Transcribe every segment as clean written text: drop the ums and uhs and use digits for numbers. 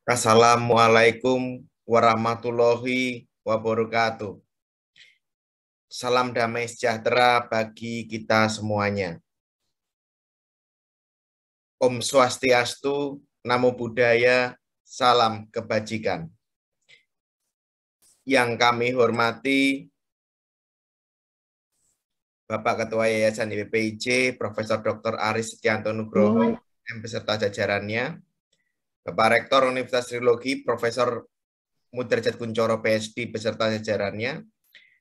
Assalamualaikum warahmatullahi wabarakatuh. Salam damai sejahtera bagi kita semuanya. Om Swastiastu, Namo Buddhaya, salam kebajikan. Yang kami hormati Bapak Ketua Yayasan IPPIJ, Profesor Dr. Aris Setianto Nugroho, beserta jajarannya, Bapak Rektor Universitas Trilogi, Profesor Mudrajat Kuncoro PhD beserta jajarannya,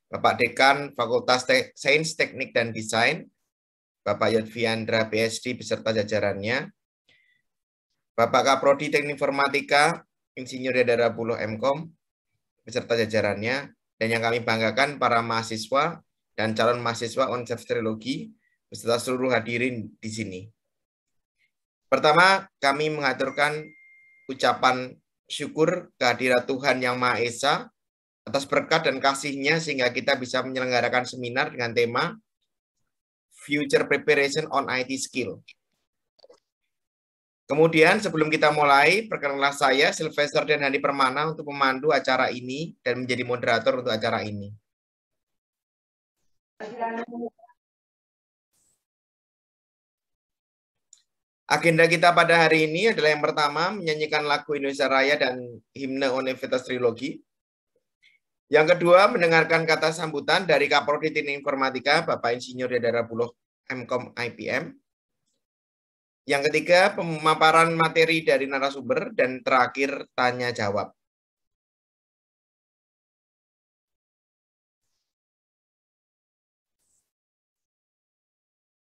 Bapak Dekan Fakultas Sains Teknik dan Desain, Bapak Yodviandra PhD beserta jajarannya, Bapak Kaprodi Teknik Informatika, Insinyur Yadara Puluh MKOM beserta jajarannya, dan yang kami banggakan para mahasiswa dan calon mahasiswa Universitas Trilogi beserta seluruh hadirin di sini. Pertama, kami mengaturkan ucapan syukur kehadirat Tuhan Yang Maha Esa atas berkat dan kasih-Nya sehingga kita bisa menyelenggarakan seminar dengan tema Future Preparation on IT Skill. Kemudian sebelum kita mulai, perkenalkan saya Sylvester dan Handi Permana untuk memandu acara ini dan menjadi moderator untuk acara ini. Agenda kita pada hari ini adalah yang pertama, menyanyikan lagu Indonesia Raya dan himne Universitas Trilogi. Yang kedua, mendengarkan kata sambutan dari Kaprodi Teknik Informatika, Bapak Insinyur Yadara Puluh MKOM IPM. Yang ketiga, pemaparan materi dari narasumber, dan terakhir, tanya jawab.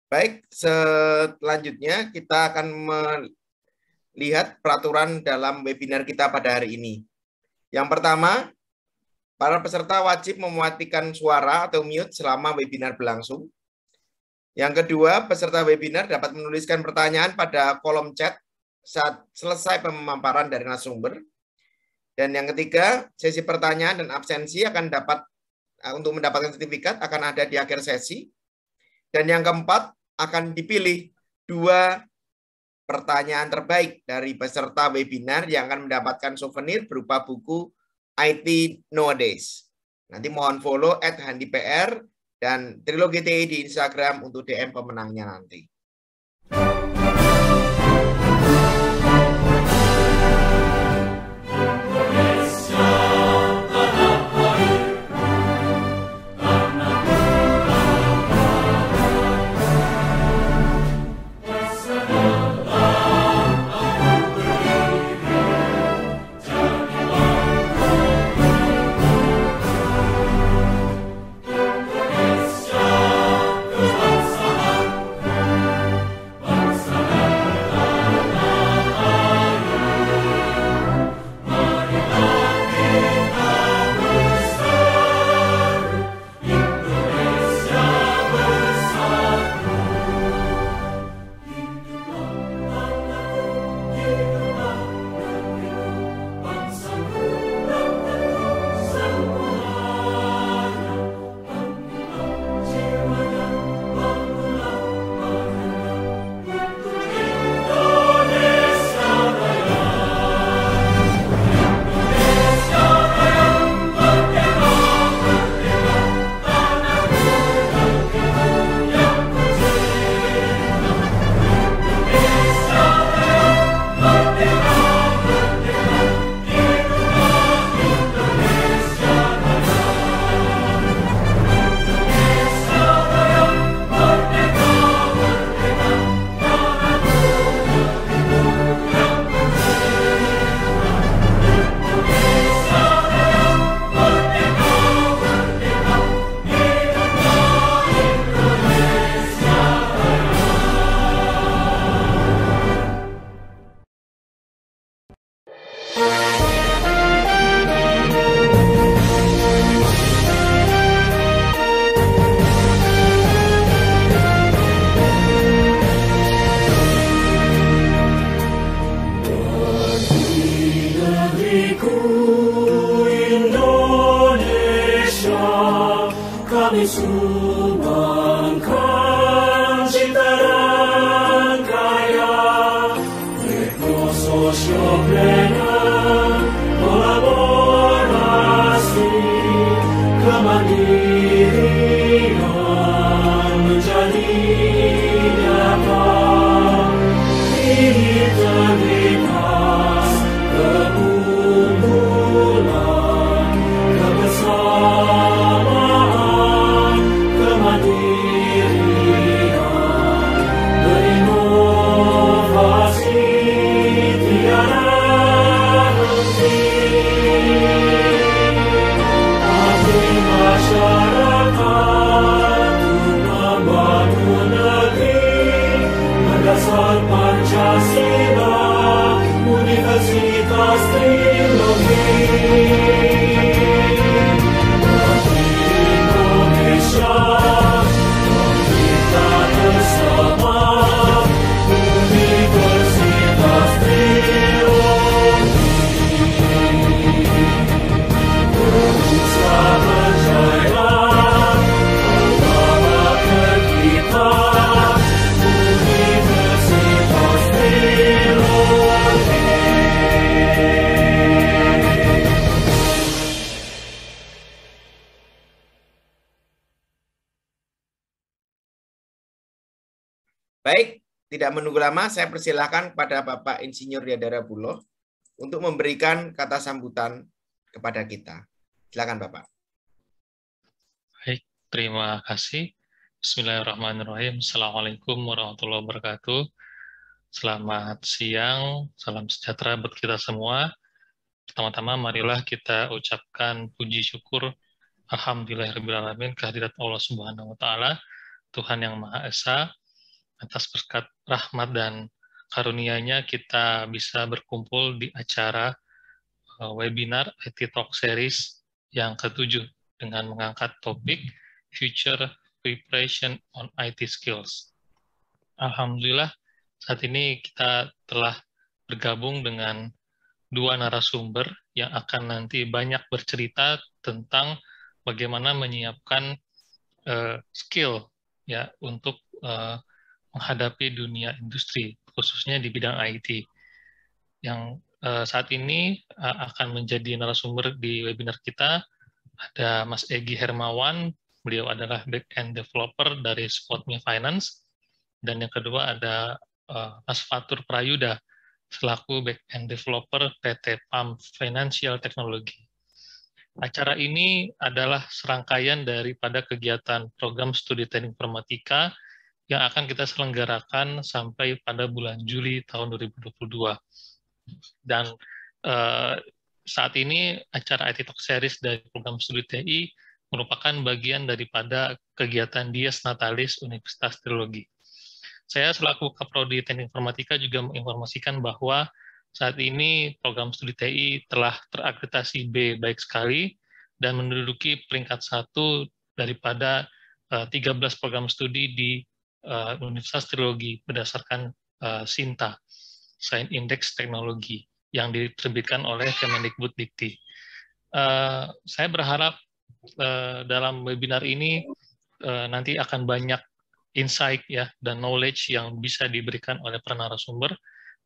Baik, selanjutnya kita akan melihat peraturan dalam webinar kita pada hari ini. Yang pertama, para peserta wajib mematikan suara atau mute selama webinar berlangsung. Yang kedua, peserta webinar dapat menuliskan pertanyaan pada kolom chat saat selesai pemaparan dari narasumber. Dan yang ketiga, sesi pertanyaan dan absensi akan untuk mendapatkan sertifikat akan ada di akhir sesi. Dan yang keempat, akan dipilih 2 pertanyaan terbaik dari peserta webinar yang akan mendapatkan souvenir berupa buku IT Nowadays. Nanti mohon follow @handipr dan Trilogi TI di Instagram untuk DM pemenangnya nanti. Baik, tidak menunggu lama, saya persilakan kepada Bapak Insinyur Yadara Buloh untuk memberikan kata sambutan kepada kita. Silakan Bapak. Baik, terima kasih. Bismillahirrahmanirrahim. Assalamualaikum warahmatullahi wabarakatuh. Selamat siang, salam sejahtera buat kita semua. Pertama-tama marilah kita ucapkan puji syukur alhamdulillahirrahmanirrahim kehadirat Allah Subhanahu wa taala, Tuhan yang Maha Esa. Atas berkat rahmat dan karunia-Nya kita bisa berkumpul di acara webinar IT Talk Series yang ke-7 dengan mengangkat topik Future Preparation on IT Skills. Alhamdulillah, saat ini kita telah bergabung dengan dua narasumber yang akan nanti banyak bercerita tentang bagaimana menyiapkan skill ya untuk menghadapi dunia industri, khususnya di bidang IT. Yang saat ini akan menjadi narasumber di webinar kita, ada Mas Egy Hermawan, beliau adalah back-end developer dari Spotme Finance, dan yang kedua ada Mas Fatur Prayuda, selaku back-end developer PT PAM Financial Technology. Acara ini adalah serangkaian daripada kegiatan program studi teknik informatika yang akan kita selenggarakan sampai pada bulan Juli tahun 2022. Dan saat ini acara IT Talk Series dari program studi TI merupakan bagian daripada kegiatan Dies Natalis Universitas Trilogi. Saya selaku Kaprodi Teknik Informatika juga menginformasikan bahwa saat ini program studi TI telah terakreditasi B baik sekali dan menduduki peringkat 1 daripada 13 program studi di Universitas Trilogi berdasarkan SINTA, Science Index Teknologi, yang diterbitkan oleh Kemendikbud-Dikti. Saya berharap dalam webinar ini nanti akan banyak insight ya dan knowledge yang bisa diberikan oleh para narasumber,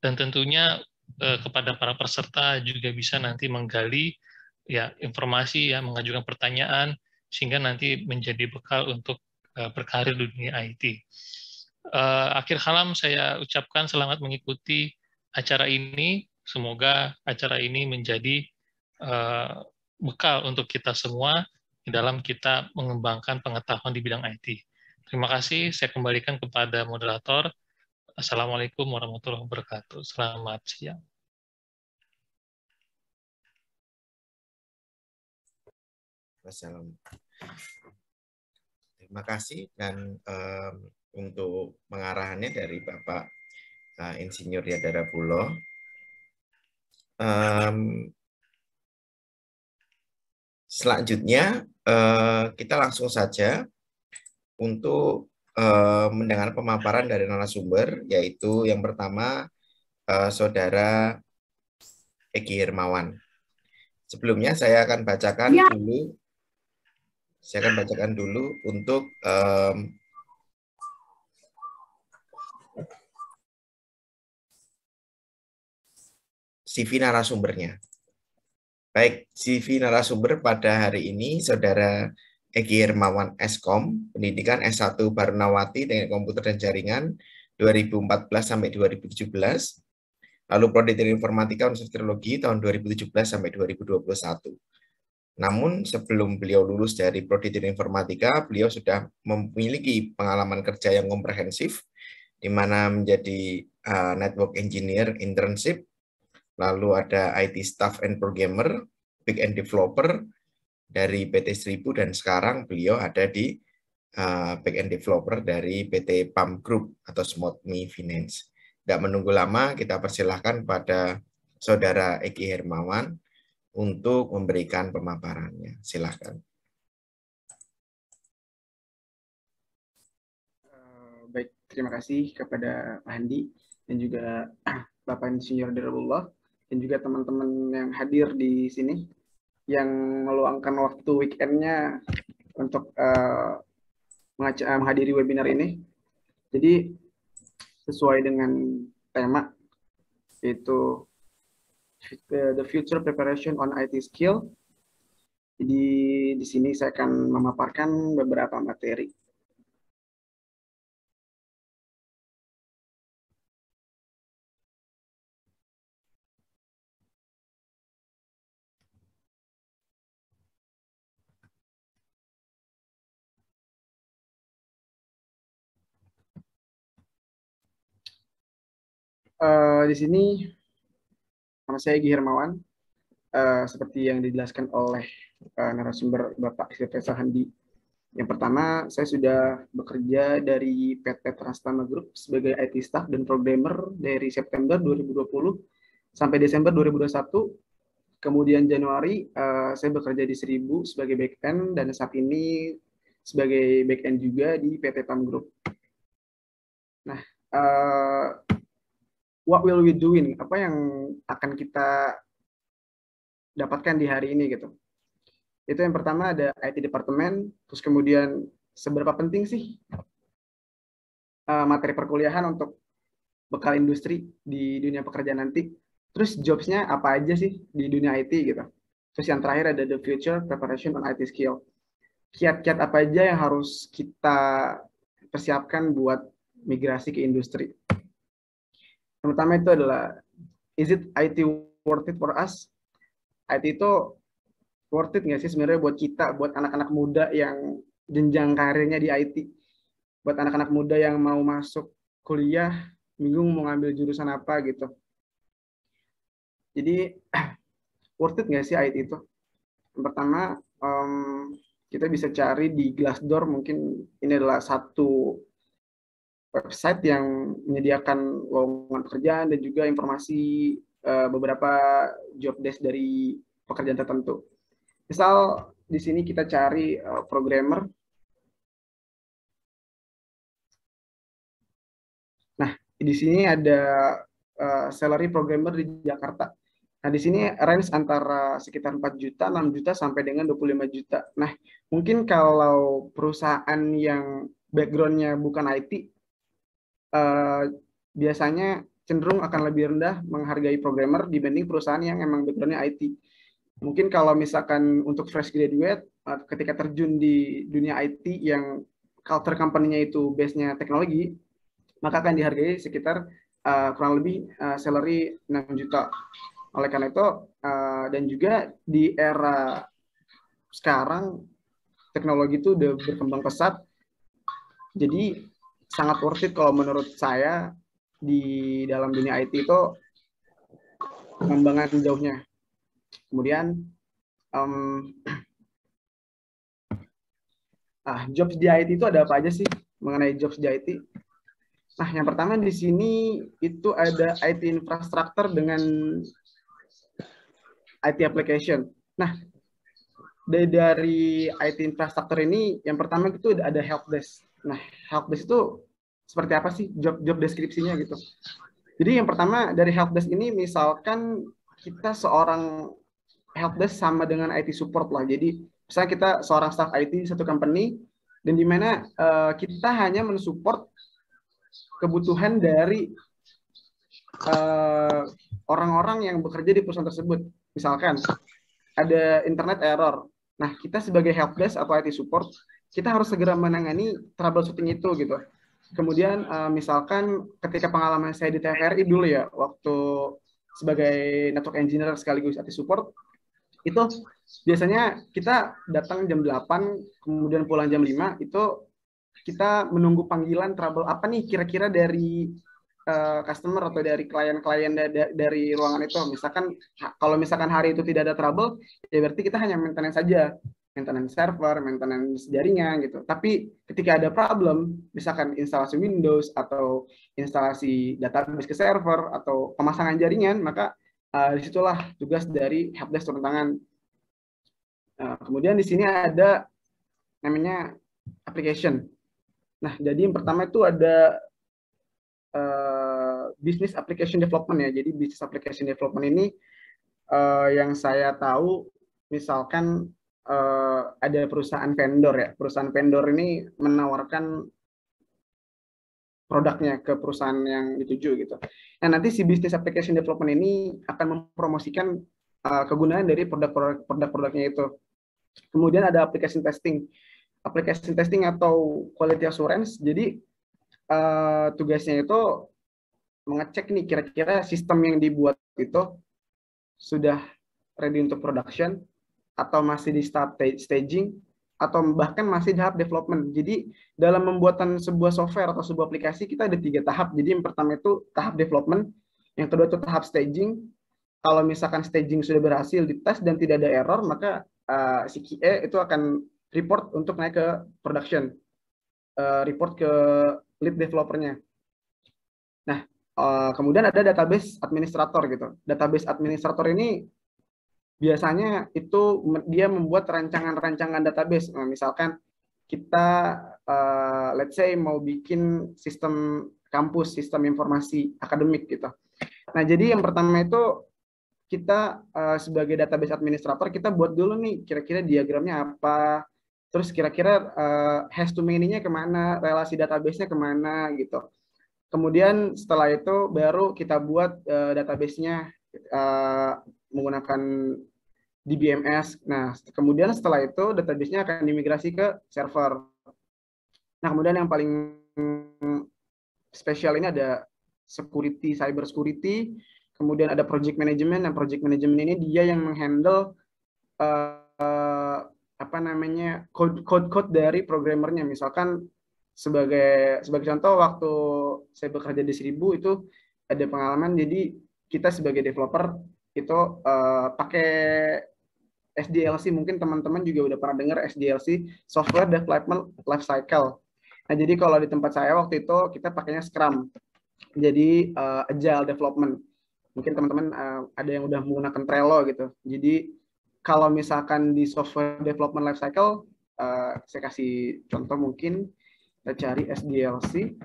dan tentunya kepada para peserta juga bisa nanti menggali ya informasi ya, mengajukan pertanyaan sehingga nanti menjadi bekal untuk berkarir di dunia IT. Akhir kalam saya ucapkan selamat mengikuti acara ini. Semoga acara ini menjadi bekal untuk kita semua dalam kita mengembangkan pengetahuan di bidang IT. Terima kasih, saya kembalikan kepada moderator. Assalamualaikum warahmatullahi wabarakatuh. Selamat siang. Terima kasih, dan untuk pengarahannya dari Bapak Insinyur Yadara Buloh. Selanjutnya kita langsung saja untuk mendengar pemaparan dari narasumber, yaitu yang pertama Saudara Egy Hermawan. Sebelumnya saya akan bacakan dulu. Saya akan bacakan dulu untuk CV narasumbernya. Baik, CV narasumber pada hari ini Saudara Egy Hermawan Eskom, pendidikan S1 Barunawati Teknik Komputer dan Jaringan 2014 sampai 2017. Lalu Prodi Teknik Informatika Universitas Teknologi tahun 2017 sampai 2021. Namun sebelum beliau lulus dari Prodi Teknik Informatika, beliau sudah memiliki pengalaman kerja yang komprehensif, di mana menjadi network engineer internship, lalu ada IT staff and programmer, big end developer dari PT 1000, dan sekarang beliau ada di back end developer dari PT Pam Group atau Smoothme Finance. Tidak menunggu lama, kita persilahkan pada Saudara Eki Hermawan untuk memberikan pemaparannya. Silakan. Baik, terima kasih kepada Pak Handi dan juga Bapak Insinyur Dirullah dan juga teman-teman yang hadir di sini yang meluangkan waktu weekend-nya untuk menghadiri webinar ini. Jadi sesuai dengan tema, yaitu The Future Preparation on IT Skill. Jadi di sini saya akan memaparkan beberapa materi. Di sini nama saya Egi Hermawan, seperti yang dijelaskan oleh narasumber Bapak Profesor Handi. Yang pertama, saya sudah bekerja dari PT Trastama Group sebagai IT staff dan programmer dari September 2020 sampai Desember 2021. Kemudian Januari saya bekerja di 1000 sebagai back-end dan saat ini sebagai back-end juga di PT Pam Group. Nah, what will we doing? Apa yang akan kita dapatkan di hari ini gitu? Itu yang pertama ada IT departemen, terus kemudian seberapa penting sih materi perkuliahan untuk bekal industri di dunia pekerjaan nanti? Terus jobs-nya apa aja sih di dunia IT gitu? Terus yang terakhir ada the future preparation on IT skill. Kiat-kiat apa aja yang harus kita persiapkan buat migrasi ke industri? Yang pertama itu adalah, is it IT worth it for us? IT itu worth it nggak sih sebenarnya buat kita, buat anak-anak muda yang jenjang karirnya di IT? Buat anak-anak muda yang mau masuk kuliah, bingung mau ngambil jurusan apa gitu. Jadi, worth it nggak sih IT itu? Yang pertama, kita bisa cari di Glassdoor, mungkin ini adalah satu website yang menyediakan lowongan pekerjaan dan juga informasi beberapa job desk dari pekerjaan tertentu. Misal di sini kita cari programmer. Nah, di sini ada salary programmer di Jakarta. Nah, di sini range antara sekitar 4 juta, 6 juta sampai dengan 25 juta. Nah, mungkin kalau perusahaan yang background-nya bukan IT, biasanya cenderung akan lebih rendah menghargai programmer dibanding perusahaan yang emang background-nya IT. Mungkin kalau misalkan untuk fresh graduate, ketika terjun di dunia IT yang culture company-nya itu base-nya teknologi, maka akan dihargai sekitar kurang lebih salary 6 juta. Oleh karena itu, dan juga di era sekarang, teknologi itu udah berkembang pesat, jadi sangat worth it kalau menurut saya di dalam dunia IT itu pengembangan jauhnya. Kemudian jobs di IT itu ada apa aja sih mengenai jobs di IT? Nah, yang pertama di sini itu ada IT infrastructure dengan IT application. Nah, dari IT infrastructure ini yang pertama itu ada helpdesk. Nah, helpdesk itu seperti apa sih job deskripsinya gitu. Jadi yang pertama dari helpdesk ini misalkan kita seorang helpdesk sama dengan IT support lah. Jadi misalnya kita seorang staff IT di satu company dan di mana kita hanya mensupport kebutuhan dari orang-orang yang bekerja di perusahaan tersebut. Misalkan ada internet error. Nah, kita sebagai helpdesk atau IT support, kita harus segera menangani troubleshooting itu gitu. Kemudian misalkan ketika pengalaman saya di TVRI dulu ya, waktu sebagai network engineer sekaligus IT support, itu biasanya kita datang jam 8, kemudian pulang jam 5, itu kita menunggu panggilan trouble apa nih kira-kira dari customer atau dari klien-klien dari ruangan itu. Misalkan kalau misalkan hari itu tidak ada trouble, ya berarti kita hanya maintenance saja, maintenance server, maintenance jaringan gitu. Tapi ketika ada problem, misalkan instalasi Windows atau instalasi database ke server atau pemasangan jaringan, maka disitulah tugas dari helpdesk turun tangan. Kemudian di sini ada namanya application. Nah, jadi yang pertama itu ada business application development ya. Jadi business application development ini yang saya tahu, misalkan ada perusahaan vendor ya. Perusahaan vendor ini menawarkan produknya ke perusahaan yang dituju gitu. Nah, nanti si business application development ini akan mempromosikan kegunaan dari produk-produknya itu. Kemudian ada application testing. Application testing atau quality assurance. Jadi tugasnya itu mengecek nih kira-kira sistem yang dibuat itu sudah ready untuk production atau masih di staging atau bahkan masih tahap development. Jadi dalam pembuatan sebuah software atau sebuah aplikasi kita ada 3 tahap. Jadi yang pertama itu tahap development, yang kedua itu tahap staging. Kalau misalkan staging sudah berhasil dites dan tidak ada error, maka si QA itu akan report untuk naik ke production, report ke lead developernya. Nah, kemudian ada database administrator gitu. Database administrator ini biasanya itu dia membuat rancangan-rancangan database. Nah, misalkan kita let's say mau bikin sistem kampus, sistem informasi akademik gitu. Nah, jadi yang pertama itu kita sebagai database administrator kita buat dulu nih kira-kira diagramnya apa, terus kira-kira has to many-nya kemana, relasi database-nya kemana gitu. Kemudian setelah itu baru kita buat database-nya menggunakan DBMS. Nah, kemudian setelah itu database-nya akan dimigrasi ke server. Nah, kemudian yang paling spesial ini ada security, cyber security. Kemudian ada project management. Nah, project management ini dia yang menghandle apa namanya code dari programmernya. Misalkan sebagai contoh, waktu saya bekerja di 1000 itu ada pengalaman, jadi kita sebagai developer itu pakai SDLC. Mungkin teman-teman juga udah pernah dengar SDLC, Software Development Lifecycle. Nah, jadi kalau di tempat saya waktu itu kita pakainya Scrum, jadi Agile Development. Mungkin teman-teman ada yang udah menggunakan Trello gitu. Jadi kalau misalkan di Software Development Lifecycle, saya kasih contoh, mungkin kita cari SDLC.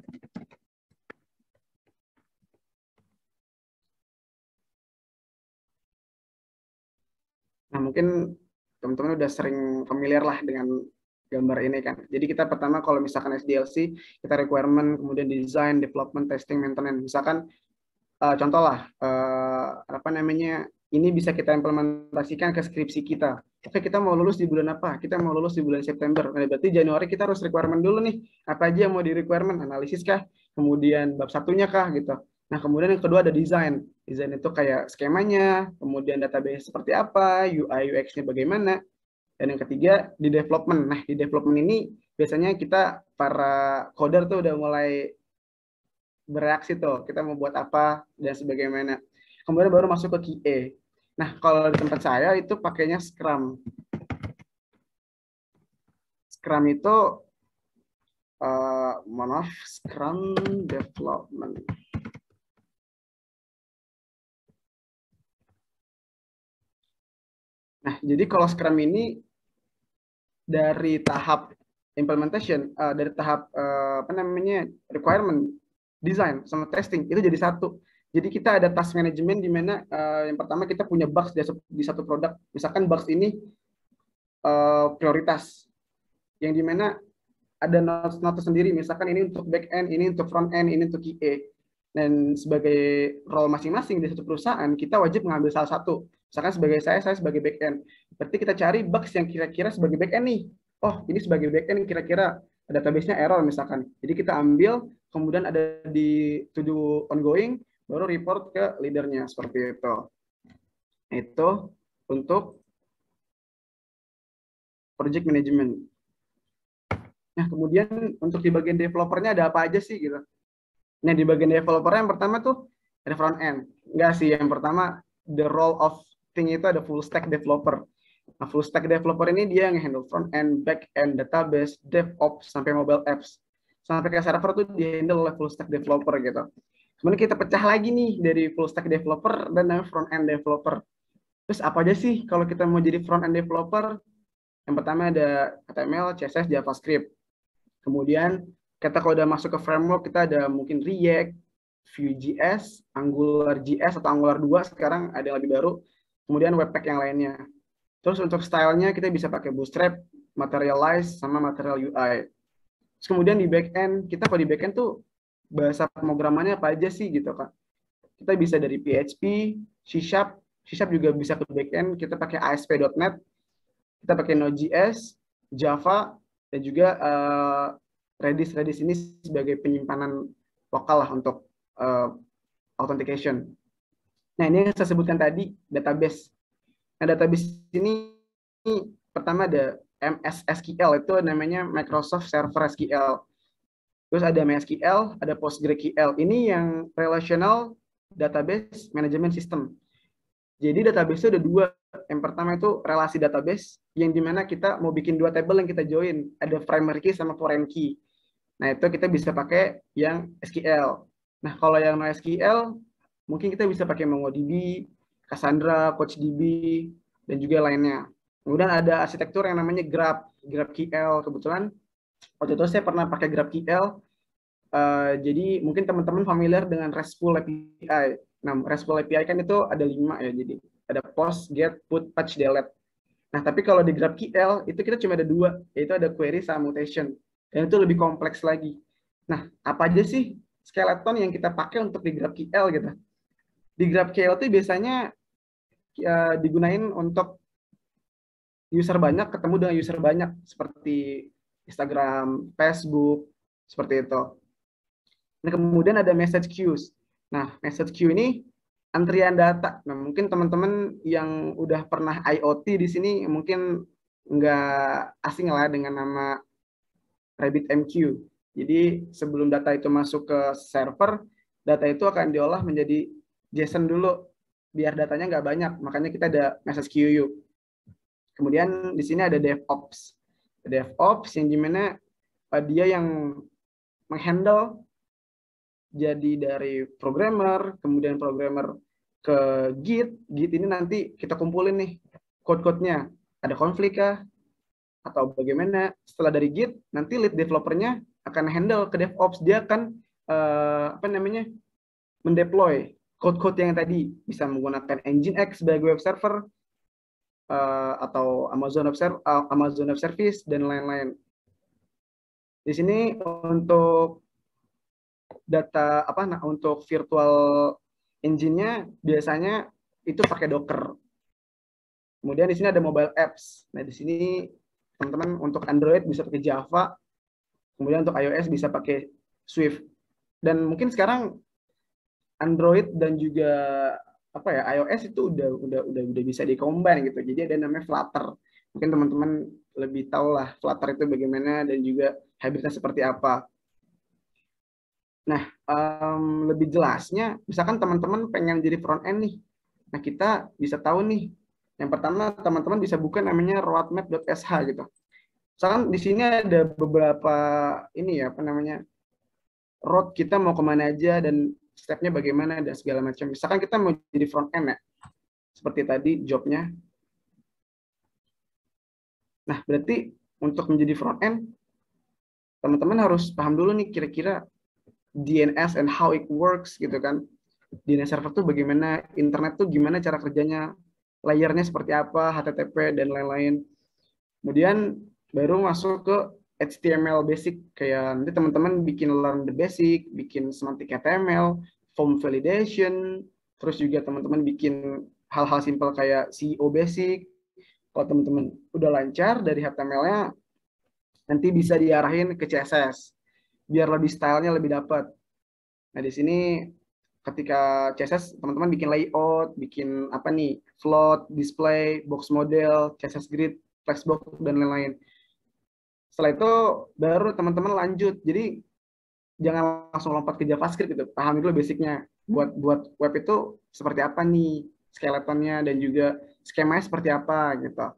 Nah, mungkin teman-teman udah sering familiar lah dengan gambar ini kan. Jadi kita pertama kalau misalkan SDLC, kita requirement, kemudian design, development, testing, maintenance. Misalkan contoh lah, apa namanya, ini bisa kita implementasikan ke skripsi kita. Oke, kita mau lulus di bulan apa? Kita mau lulus di bulan September. Nah, berarti Januari kita harus requirement dulu nih. Apa aja yang mau di requirement? Analisis kah? Kemudian bab satunya kah? Gitu. Nah, kemudian yang kedua ada desain. Desain itu kayak skemanya, kemudian database seperti apa, UI UX-nya bagaimana. Dan yang ketiga di development. Nah, di development ini biasanya kita para coder tuh udah mulai bereaksi tuh, kita mau buat apa dan sebagaimana. Kemudian baru masuk ke QA. Nah, kalau di tempat saya itu pakainya Scrum. Scrum itu maaf, Scrum Development. Nah, jadi kalau Scrum ini dari tahap implementation, dari tahap apa namanya, requirement, design sama testing itu jadi satu. Jadi kita ada task management di mana yang pertama kita punya bugs di satu produk. Misalkan bugs ini prioritas, yang di mana ada notes sendiri. Misalkan ini untuk back end, ini untuk front end, ini untuk QA. Dan sebagai role masing-masing di satu perusahaan, kita wajib mengambil salah satu. Misalkan sebagai saya sebagai back end. Berarti kita cari bugs yang kira-kira sebagai back end nih. Oh, ini sebagai back end kira-kira database-nya error misalkan. Jadi kita ambil, kemudian ada di to do ongoing, baru report ke leadernya seperti itu. Itu untuk project management. Nah, kemudian untuk di bagian developernya ada apa aja sih gitu. Nah, di bagian developernya yang pertama tuh ada front end. Enggak sih, yang pertama the role of thing itu ada full stack developer. Nah, full stack developer ini dia yang handle front end, back end, database, DevOps, sampai mobile apps. Sampai ke server tuh di handle oleh full stack developer gitu. Kemudian kita pecah lagi nih dari full stack developer dan namanya front end developer. Terus apa aja sih kalau kita mau jadi front end developer? Yang pertama ada HTML, CSS, JavaScript. Kemudian kita kalau udah masuk ke framework, kita ada mungkin React, Vue.js, AngularJS atau Angular 2 sekarang ada yang lebih baru. Kemudian Webpack yang lainnya. Terus untuk stylenya kita bisa pakai Bootstrap, Materialize, sama Material UI. Terus kemudian di backend, kita kalau di backend tuh bahasa pemrogramannya apa aja sih gitu kan. Kita bisa dari PHP, C#, juga bisa ke backend, kita pakai ASP.NET, kita pakai Node.js, Java, dan juga Redis ini sebagai penyimpanan lokal lah untuk authentication. Nah, ini yang saya sebutkan tadi, database. Nah, database ini pertama ada MS SQL, itu namanya Microsoft Server SQL. Terus ada MySQL, ada PostgreSQL. Ini yang relational database management system. Jadi database itu ada dua. Yang pertama itu relasi database, yang dimana kita mau bikin dua table yang kita join. Ada primary key sama foreign key. Nah, itu kita bisa pakai yang SQL. Nah, kalau yang NoSQL, mungkin kita bisa pakai MongoDB, Cassandra, CouchDB, dan juga lainnya. Kemudian ada arsitektur yang namanya GraphQL. Kebetulan waktu itu saya pernah pakai GraphQL. Jadi mungkin teman-teman familiar dengan RESTful API. Nah, RESTful API kan itu ada 5 ya. Jadi ada post, get, put, patch, delete. Nah, tapi kalau di GraphQL itu kita cuma ada 2, yaitu ada query sama mutation. Dan itu lebih kompleks lagi. Nah, apa aja sih skeleton yang kita pakai untuk di GraphQL gitu? Di GraphQL itu biasanya digunain untuk user banyak ketemu dengan user banyak, seperti Instagram, Facebook, seperti itu. Nah, kemudian ada message queues. Nah, message queue ini antrian data. Nah, mungkin teman-teman yang udah pernah IoT di sini mungkin nggak asing lah dengan nama RabbitMQ. Jadi sebelum data itu masuk ke server, data itu akan diolah menjadi JSON dulu, biar datanya nggak banyak. Makanya kita ada message queue. Kemudian di sini ada DevOps. DevOps yang dimana dia yang menghandle jadi dari programmer, kemudian programmer ke Git. Git ini nanti kita kumpulin nih code-code-nya. Ada konflik kah? Atau bagaimana? Setelah dari Git, nanti lead developernya akan handle ke DevOps. Dia akan mendeploy code-code yang tadi, bisa menggunakan Nginx sebagai web server, atau Amazon Web Service, dan lain-lain. Di sini untuk data untuk virtual engine-nya biasanya itu pakai Docker. Kemudian di sini ada mobile apps. Nah, di sini teman-teman untuk Android bisa pakai Java. Kemudian untuk iOS bisa pakai Swift. Dan mungkin sekarang Android dan juga iOS itu udah bisa di-combine gitu. Jadi ada namanya Flutter. Mungkin teman-teman lebih tahu lah Flutter itu bagaimana dan juga habitnya seperti apa. Nah, lebih jelasnya, misalkan teman-teman pengen jadi front end nih. Nah, kita bisa tahu nih. Yang pertama, teman-teman bisa buka namanya roadmap.sh gitu. Misalkan di sini ada beberapa road kita mau kemana aja dan stepnya bagaimana dan segala macam. Misalkan kita mau jadi front end ya, seperti tadi jobnya. Nah, berarti untuk menjadi front end, teman-teman harus paham dulu nih kira-kira DNS and how it works gitu kan. DNS server tuh bagaimana, internet tuh gimana cara kerjanya, layernya seperti apa, HTTP dan lain-lain. Kemudian baru masuk ke HTML basic, kayak nanti teman-teman bikin learn the basic, bikin semantic HTML, form validation, terus juga teman-teman bikin hal-hal simpel kayak SEO basic. Kalau teman-teman udah lancar dari HTML-nya, nanti bisa diarahin ke CSS biar lebih stylenya lebih dapat. Nah di sini ketika CSS teman-teman bikin layout, bikin apa nih, float, display, box model, CSS grid, flexbox dan lain-lain. Setelah itu baru teman-teman lanjut. Jadi jangan langsung lompat ke JavaScript gitu. Pahami dulu basicnya. Buat web itu seperti apa nih skeletonnya dan juga skemanya seperti apa gitu.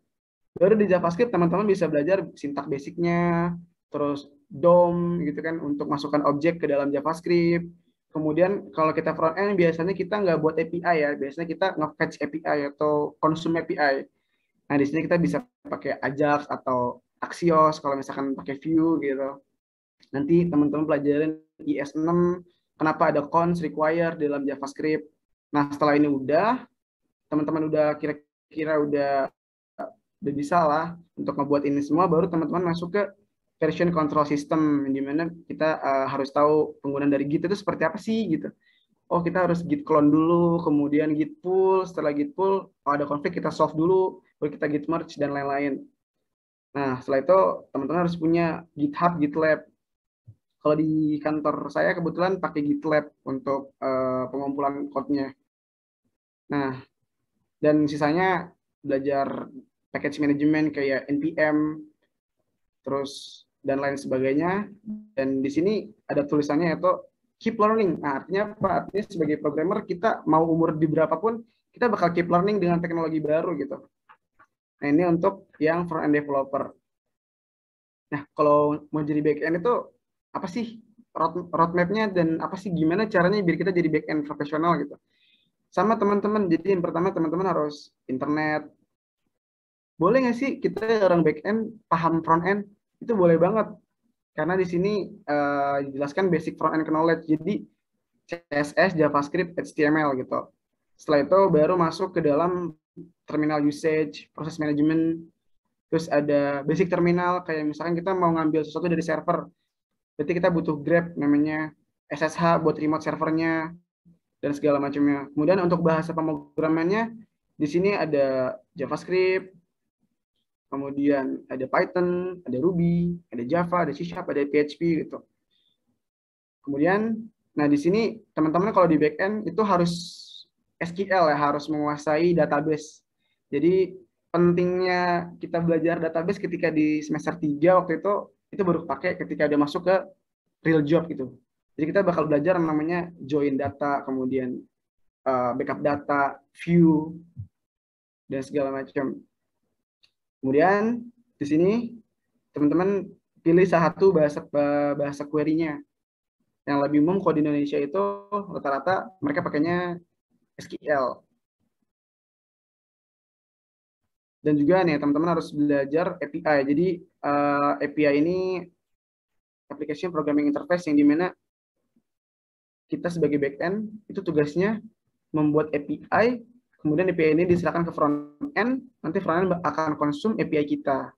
Baru di JavaScript teman-teman bisa belajar sintak basicnya, terus DOM gitu kan untuk masukkan objek ke dalam JavaScript. Kemudian kalau kita front end biasanya kita nggak buat API ya, biasanya kita nge-fetch API atau consume API. Nah di sini kita bisa pakai Ajax atau Axios kalau misalkan pakai Vue gitu. Nanti teman-teman pelajarin IS6, kenapa ada cons require dalam JavaScript. Nah setelah ini udah, teman-teman udah kira-kira udah bisa lah untuk ngebuat ini semua, baru teman-teman masuk ke version control system, di mana kita harus tahu penggunaan dari Git itu seperti apa sih gitu. Oh kita harus Git clone dulu, kemudian Git pull, setelah Git pull, kalau ada konflik kita solve dulu, baru kita Git merge dan lain-lain. Nah setelah itu teman-teman harus punya GitHub, GitLab. Kalau di kantor saya kebetulan pakai GitLab untuk pengumpulan code-nya. Nah dan sisanya belajar package management kayak NPM, terus dan lain sebagainya. Dan di sini ada tulisannya yaitu keep learning. Nah, artinya apa? Artinya sebagai programmer kita mau umur di berapapun kita bakal keep learning dengan teknologi baru gitu. Nah ini untuk yang front end developer. Nah kalau mau jadi back end itu apa sih roadmap-nya dan apa sih gimana caranya biar kita jadi back end profesional gitu? Sama teman-teman. Jadi yang pertama teman-teman harus internet. Boleh nggak sih kita orang back end paham front end? Itu boleh banget. Karena di sini dijelaskan basic front end knowledge. Jadi CSS, JavaScript, HTML gitu. Setelah itu baru masuk ke dalam terminal usage, proses management. Terus ada basic terminal, kayak misalkan kita mau ngambil sesuatu dari server. Berarti kita butuh Grab namanya, SSH buat remote servernya, dan segala macamnya. Kemudian untuk bahasa pemrogramannya, di sini ada JavaScript, kemudian ada Python, ada Ruby, ada Java, ada C#, ada PHP gitu. Kemudian, nah di sini teman-teman kalau di backend itu harus SQL ya, harus menguasai database. Jadi pentingnya kita belajar database ketika di semester 3 waktu itu baru pakai ketika udah masuk ke real job gitu. Jadi kita bakal belajar namanya join data, kemudian backup data, view, dan segala macam. Kemudian di sini teman-teman pilih salah satu bahasa query-nya. Yang lebih umum kalau di Indonesia itu rata-rata mereka pakainya SQL. Dan juga nih teman-teman harus belajar API. Jadi API ini application programming interface yang dimana kita sebagai backend itu tugasnya membuat API. Kemudian API ini diserahkan ke front end, nanti front end akan konsum API kita.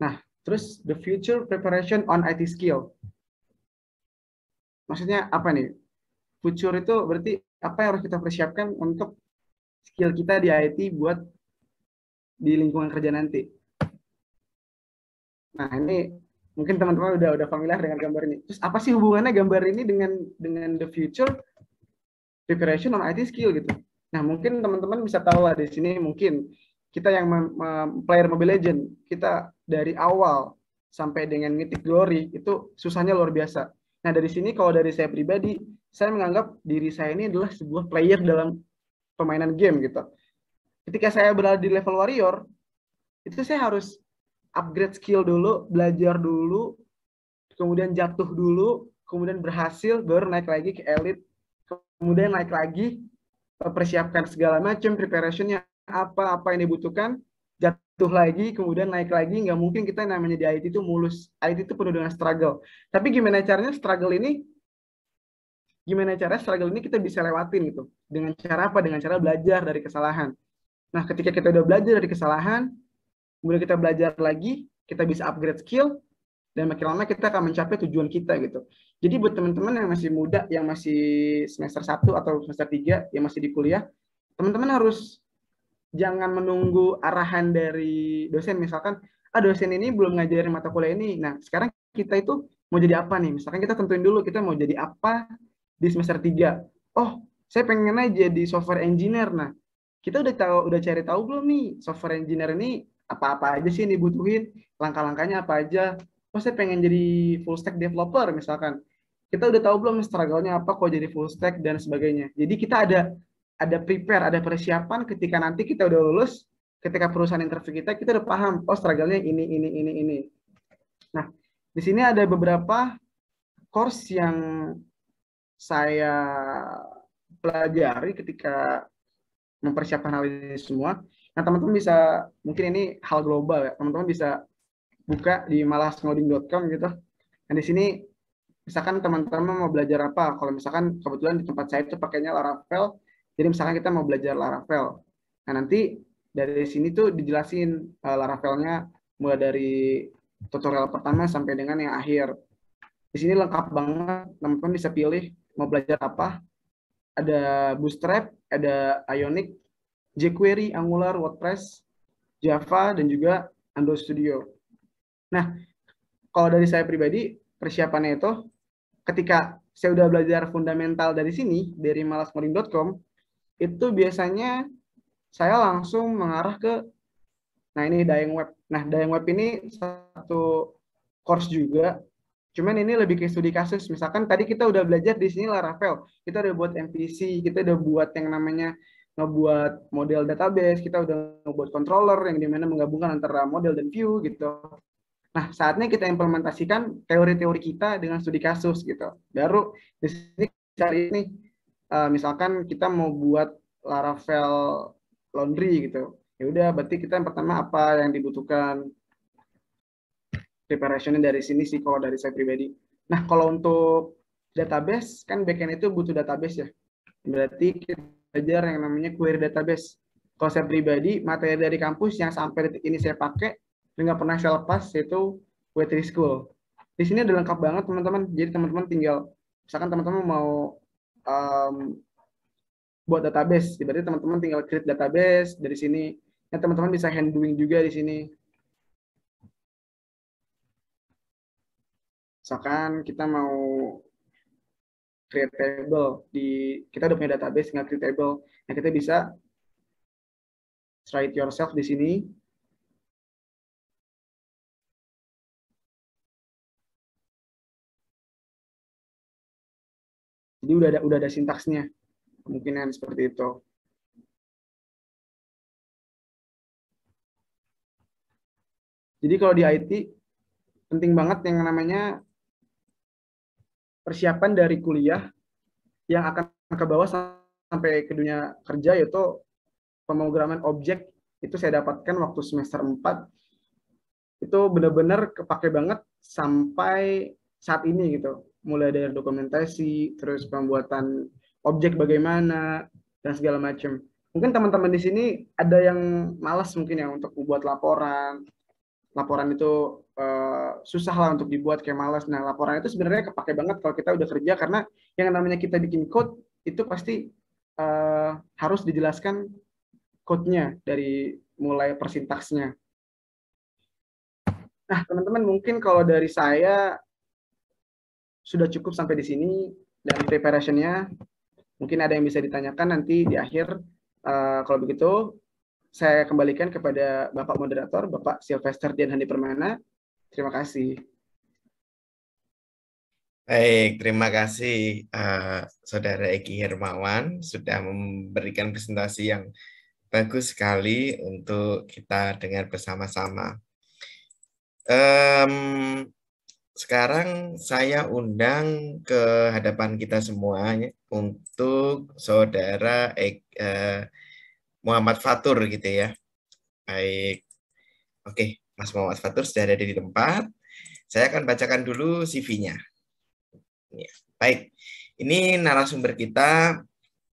Nah, terus the future preparation on IT skill. Maksudnya apa nih? Future itu berarti apa yang harus kita persiapkan untuk skill kita di IT buat di lingkungan kerja nanti. Nah, ini mungkin teman-teman udah familiar dengan gambar ini. Terus apa sih hubungannya gambar ini dengan the future preparation on IT skill gitu? Nah, mungkin teman-teman bisa tahu lah di sini mungkin kita yang player Mobile Legends, kita dari awal sampai dengan Mythic Glory itu susahnya luar biasa. Nah, dari sini kalau dari saya pribadi, saya menganggap diri saya ini adalah sebuah player dalam permainan game gitu. Ketika saya berada di level warrior, itu saya harus upgrade skill dulu, belajar dulu, kemudian jatuh dulu, kemudian berhasil, baru naik lagi ke elite, kemudian naik lagi, persiapkan segala macam, preparationnya apa yang dibutuhkan, jatuh lagi, kemudian naik lagi. Nggak mungkin kita namanya di IT itu mulus. IT itu penuh dengan struggle. Tapi gimana caranya struggle ini kita bisa lewatin gitu. Dengan cara apa? Dengan cara belajar dari kesalahan. Nah, ketika kita udah belajar dari kesalahan, kemudian kita belajar lagi, kita bisa upgrade skill, dan makin lama kita akan mencapai tujuan kita gitu. Jadi buat teman-teman yang masih muda, yang masih semester 1 atau semester 3, yang masih di kuliah, teman-teman harus jangan menunggu arahan dari dosen. Misalkan, dosen ini belum ngajarin mata kuliah ini. Nah, sekarang kita itu mau jadi apa nih? Misalkan kita tentuin dulu kita mau jadi apa di semester 3. Oh, saya pengen aja jadi software engineer. Nah, kita udah cari tahu belum nih software engineer ini apa-apa aja sih yang dibutuhin, langkah-langkahnya apa aja. Oh, saya pengen jadi full stack developer misalkan. Kita udah tahu belum struggle-nya apa kok jadi full stack dan sebagainya. Jadi kita ada prepare, ada persiapan ketika nanti kita udah lulus, ketika perusahaan interview kita udah paham, oh struggle-nya ini. Nah, di sini ada beberapa course yang saya pelajari ketika mempersiapkan hal ini semua. Nah, teman-teman bisa, mungkin ini hal global ya, teman-teman bisa buka di malasngoding.com gitu. Nah, di sini misalkan teman-teman mau belajar apa, kalau misalkan kebetulan di tempat saya itu pakainya Laravel, jadi misalkan kita mau belajar Laravel. Nah, nanti dari sini tuh dijelasin Laravelnya mulai dari tutorial pertama sampai dengan yang akhir. Di sini lengkap banget, teman-teman bisa pilih mau belajar apa. Ada Bootstrap, ada Ionic, jQuery, Angular, WordPress, Java, dan juga Android Studio. Nah, kalau dari saya pribadi, persiapannya itu ketika saya udah belajar fundamental dari sini, dari malasngoding.com, itu biasanya saya langsung mengarah ke, nah ini Dayeng Web. Nah, Dayeng Web ini satu course juga, cuman ini lebih ke studi kasus. Misalkan tadi kita udah belajar di sini Laravel, kita udah buat MVC, kita udah buat yang namanya ngebuat model database, kita udah ngebuat controller yang dimana menggabungkan antara model dan view gitu. Nah, saatnya kita implementasikan teori-teori kita dengan studi kasus gitu. Baru di sini cari ini, misalkan kita mau buat Laravel laundry gitu. Ya udah, berarti kita yang pertama apa yang dibutuhkan, preparationnya dari sini sih kalau dari saya pribadi. Nah, kalau untuk database, kan backend itu butuh database ya. Berarti kita belajar yang namanya query database. Kalau saya pribadi, materi dari kampus yang sampai detik ini saya pakai, nggak pernah saya lepas, yaitu Web3 School. Di sini udah lengkap banget teman-teman. Jadi teman-teman tinggal, misalkan teman-teman mau buat database, berarti teman-teman tinggal create database dari sini. Ya, teman-teman bisa hand doing juga di sini. Misalkan kita mau create table kita udah punya database, nggak create table. Nah, kita bisa try it yourself di sini. Jadi udah ada sintaksnya, kemungkinan seperti itu. Jadi kalau di IT penting banget yang namanya persiapan dari kuliah yang akan ke bawah sampai ke dunia kerja, yaitu pemrograman objek. Itu saya dapatkan waktu semester 4. Itu benar-benar kepake banget sampai saat ini gitu. Mulai dari dokumentasi, terus pembuatan objek bagaimana, dan segala macam. Mungkin teman-teman di sini ada yang malas mungkin ya untuk membuat laporan. Laporan itu susah lah untuk dibuat, kayak malas. Nah, laporan itu sebenarnya kepake banget kalau kita udah kerja, karena yang namanya kita bikin code itu pasti harus dijelaskan code-nya dari mulai persintaksnya. Nah, teman-teman, mungkin kalau dari saya sudah cukup sampai di sini dari preparation-nya. Mungkin ada yang bisa ditanyakan nanti di akhir. Kalau begitu, saya kembalikan kepada Bapak Moderator, Bapak Sylvester Dian Handi Permana. Terima kasih. Baik, terima kasih Saudara Eki Hermawan sudah memberikan presentasi yang bagus sekali untuk kita dengar bersama-sama. Sekarang saya undang ke hadapan kita semuanya untuk Saudara Muhammad Fatur gitu ya. Baik. Oke, Mas Muhammad Fatur sudah ada di tempat. Saya akan bacakan dulu CV-nya. Baik, ini narasumber kita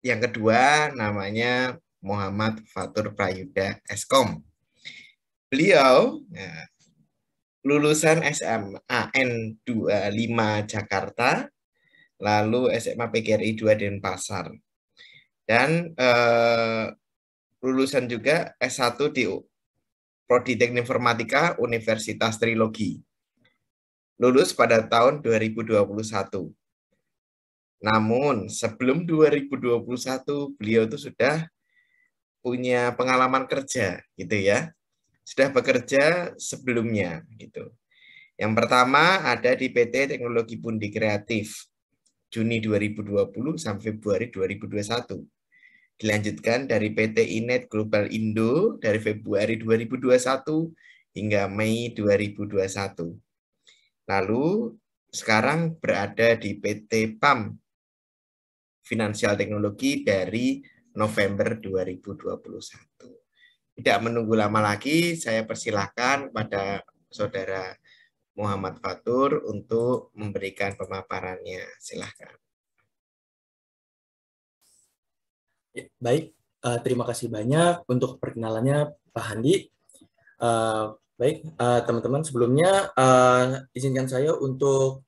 yang kedua namanya Muhammad Fatur Prayuda Eskom. Beliau lulusan SMA N25 Jakarta, lalu SMA PGRI 2 Denpasar. Dan lulusan juga S1 di Prodi Teknik Informatika Universitas Trilogi. Lulus pada tahun 2021. Namun sebelum 2021 beliau itu sudah punya pengalaman kerja gitu ya. Sudah bekerja sebelumnya gitu. Yang pertama ada di PT Teknologi Pundi Kreatif Juni 2020 sampai Februari 2021. Dilanjutkan dari PT Inet Global Indo dari Februari 2021 hingga Mei 2021. Lalu sekarang berada di PT PAM Finansial Teknologi dari November 2021. Tidak menunggu lama lagi, saya persilahkan kepada Saudara Muhammad Fatur untuk memberikan pemaparannya. Silahkan. Baik, terima kasih banyak untuk perkenalannya Pak Handi. Baik, teman-teman, sebelumnya izinkan saya untuk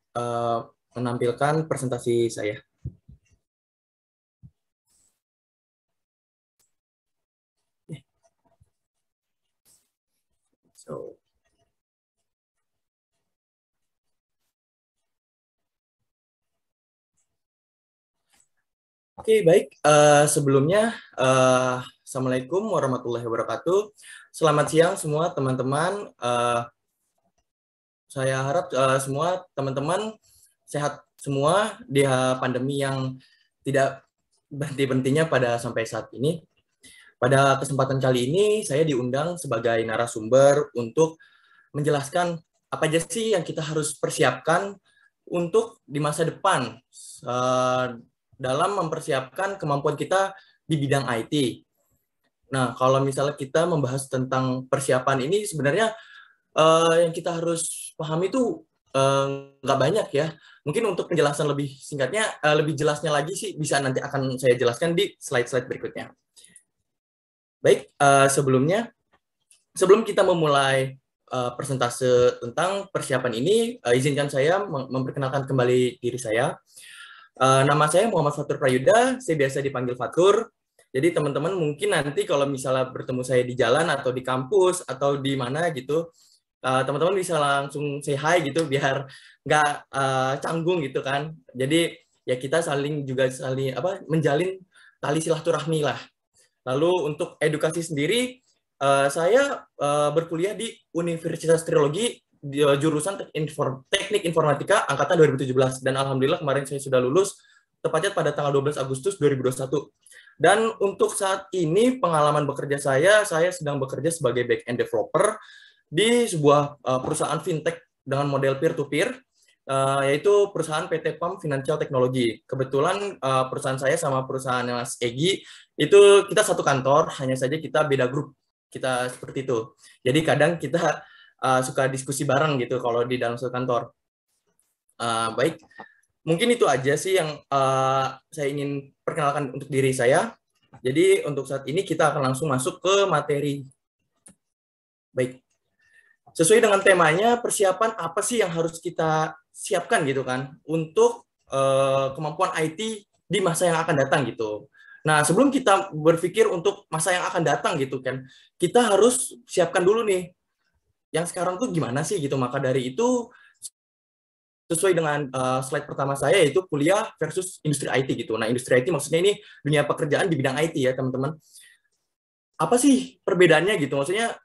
menampilkan presentasi saya. Oke, baik. Sebelumnya, Assalamualaikum warahmatullahi wabarakatuh. Selamat siang semua teman-teman. Saya harap semua teman-teman sehat semua di pandemi yang tidak berhenti-berhentinya pada sampai saat ini. Pada kesempatan kali ini, saya diundang sebagai narasumber untuk menjelaskan apa aja sih yang kita harus persiapkan untuk di masa depan dalam mempersiapkan kemampuan kita di bidang IT. Nah, kalau misalnya kita membahas tentang persiapan ini, sebenarnya yang kita harus pahami itu nggak banyak ya. Mungkin untuk penjelasan lebih singkatnya, lebih jelasnya lagi sih bisa nanti akan saya jelaskan di slide-slide berikutnya. Baik, sebelum kita memulai persentase tentang persiapan ini, izinkan saya memperkenalkan kembali diri saya. Nama saya Muhammad Fatur Prayuda, saya biasa dipanggil Fatur. Jadi teman-teman mungkin nanti kalau misalnya bertemu saya di jalan atau di kampus atau di mana gitu, teman-teman bisa langsung say hi gitu biar nggak canggung gitu kan. Jadi ya kita saling menjalin tali silaturahmi lah. Lalu untuk edukasi sendiri, saya berkuliah di Universitas Trilogi di jurusan Teknik Informatika angkatan 2017 dan alhamdulillah kemarin saya sudah lulus tepatnya pada tanggal 12 Agustus 2021. Dan untuk saat ini pengalaman bekerja saya sedang bekerja sebagai back-end developer di sebuah perusahaan fintech dengan model peer-to-peer, yaitu perusahaan PT PAM Financial Teknologi. Kebetulan perusahaan saya sama perusahaan Mas Egi itu kita satu kantor, hanya saja kita beda grup, kita seperti itu. Jadi kadang kita suka diskusi bareng gitu kalau di dalam satu kantor. Baik, mungkin itu aja sih yang saya ingin perkenalkan untuk diri saya. Jadi untuk saat ini kita akan langsung masuk ke materi. Baik, sesuai dengan temanya, persiapan apa sih yang harus kita siapkan gitu kan untuk kemampuan IT di masa yang akan datang gitu. Nah, sebelum kita berpikir untuk masa yang akan datang gitu kan, kita harus siapkan dulu nih yang sekarang tuh gimana sih gitu. Maka dari itu sesuai dengan slide pertama saya yaitu kuliah versus industri IT gitu. Nah, industri IT maksudnya ini dunia pekerjaan di bidang IT ya, teman-teman. Apa sih perbedaannya gitu? Maksudnya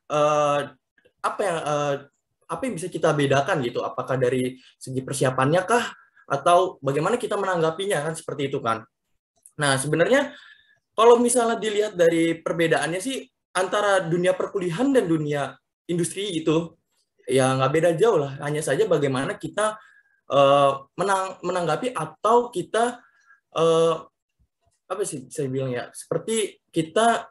apa yang bisa kita bedakan gitu? Apakah dari segi persiapannya kah atau bagaimana kita menanggapinya kan seperti itu kan. Nah, sebenarnya kalau misalnya dilihat dari perbedaannya sih antara dunia perkuliahan dan dunia industri itu ya nggak beda jauh lah, hanya saja bagaimana kita menanggapi atau kita apa sih saya bilang ya, seperti kita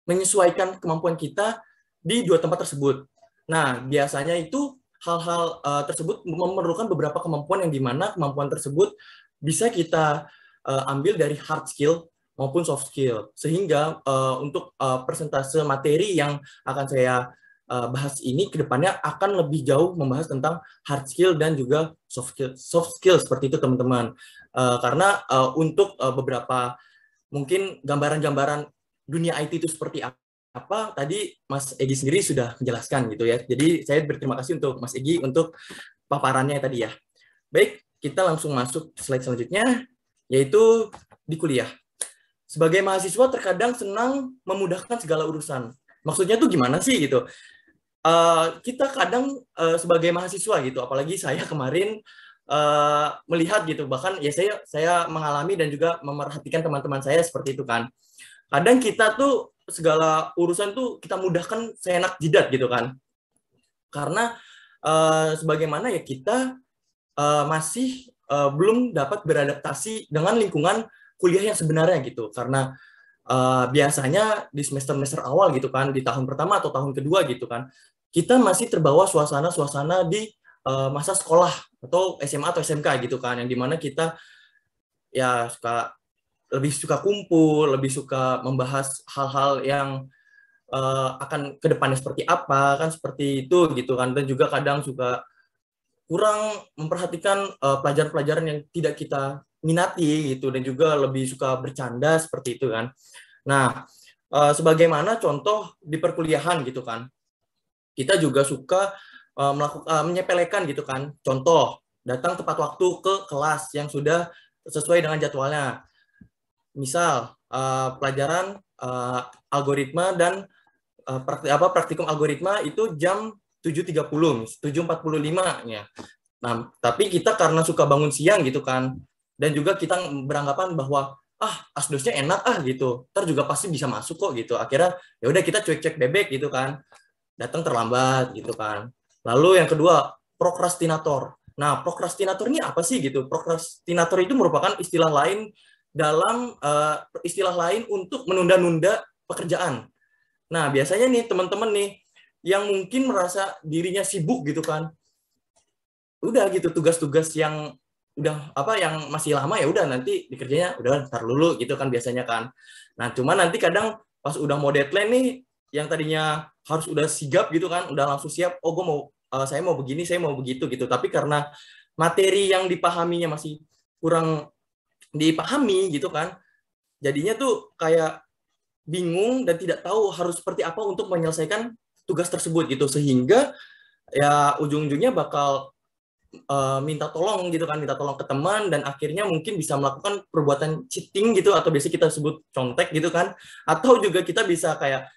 menyesuaikan kemampuan kita di dua tempat tersebut. Nah, biasanya itu hal-hal tersebut memerlukan beberapa kemampuan yang dimana kemampuan tersebut bisa kita ambil dari hard skill maupun soft skill. Sehingga untuk persentase materi yang akan saya bahas ini ke depannya akan lebih jauh membahas tentang hard skill dan juga soft skill seperti itu teman-teman. Karena untuk beberapa mungkin gambaran-gambaran dunia IT itu seperti apa, tadi Mas Egi sendiri sudah menjelaskan gitu ya. Jadi saya berterima kasih untuk Mas Egi untuk paparannya tadi ya. Baik, kita langsung masuk slide selanjutnya, yaitu di kuliah. Sebagai mahasiswa terkadang senang memudahkan segala urusan. Maksudnya tuh gimana sih gitu? Kita kadang sebagai mahasiswa gitu, apalagi saya kemarin melihat gitu, bahkan ya saya mengalami dan juga memerhatikan teman-teman saya seperti itu kan. Kadang kita tuh segala urusan tuh kita mudahkan seenak jidat gitu kan. Karena sebagaimana ya kita masih belum dapat beradaptasi dengan lingkungan kuliah yang sebenarnya gitu. Karena biasanya di semester-semester awal gitu kan, di tahun pertama atau tahun kedua gitu kan, kita masih terbawa suasana-suasana di masa sekolah atau SMA atau SMK gitu kan, yang dimana kita ya lebih suka kumpul, lebih suka membahas hal-hal yang akan kedepannya seperti apa kan, seperti itu gitu kan, dan juga kadang suka kurang memperhatikan pelajaran-pelajaran yang tidak kita minati gitu, dan juga lebih suka bercanda seperti itu kan. Nah, sebagaimana contoh di perkuliahan gitu kan, kita juga suka menyepelekan gitu kan. Contoh, datang tepat waktu ke kelas yang sudah sesuai dengan jadwalnya. Misal pelajaran algoritma dan praktikum algoritma itu jam 7.30, 7.45 ya. Nah, tapi kita karena suka bangun siang gitu kan, dan juga kita beranggapan bahwa asdosnya enak gitu, ntar juga pasti bisa masuk kok gitu. Akhirnya ya udah kita cuek-cuek bebek gitu kan, datang terlambat gitu kan. Lalu yang kedua, prokrastinator. Nah, prokrastinator ini apa sih gitu? Prokrastinator itu merupakan istilah lain untuk menunda-nunda pekerjaan. Nah, biasanya nih teman-teman nih yang mungkin merasa dirinya sibuk gitu kan, udah gitu tugas-tugas yang udah yang masih lama ya udah nanti dikerjanya udah ntar dulu gitu kan biasanya kan. Nah, cuma nanti kadang pas udah mau deadline nih, yang tadinya harus udah sigap gitu kan, udah langsung siap, saya mau begini, saya mau begitu gitu, tapi karena materi yang dipahaminya masih kurang dipahami gitu kan, jadinya tuh kayak bingung dan tidak tahu harus seperti apa untuk menyelesaikan tugas tersebut gitu, sehingga ya ujung-ujungnya bakal minta tolong gitu kan, minta tolong ke teman, dan akhirnya mungkin bisa melakukan perbuatan cheating gitu, atau biasa kita sebut contek gitu kan, atau juga kita bisa kayak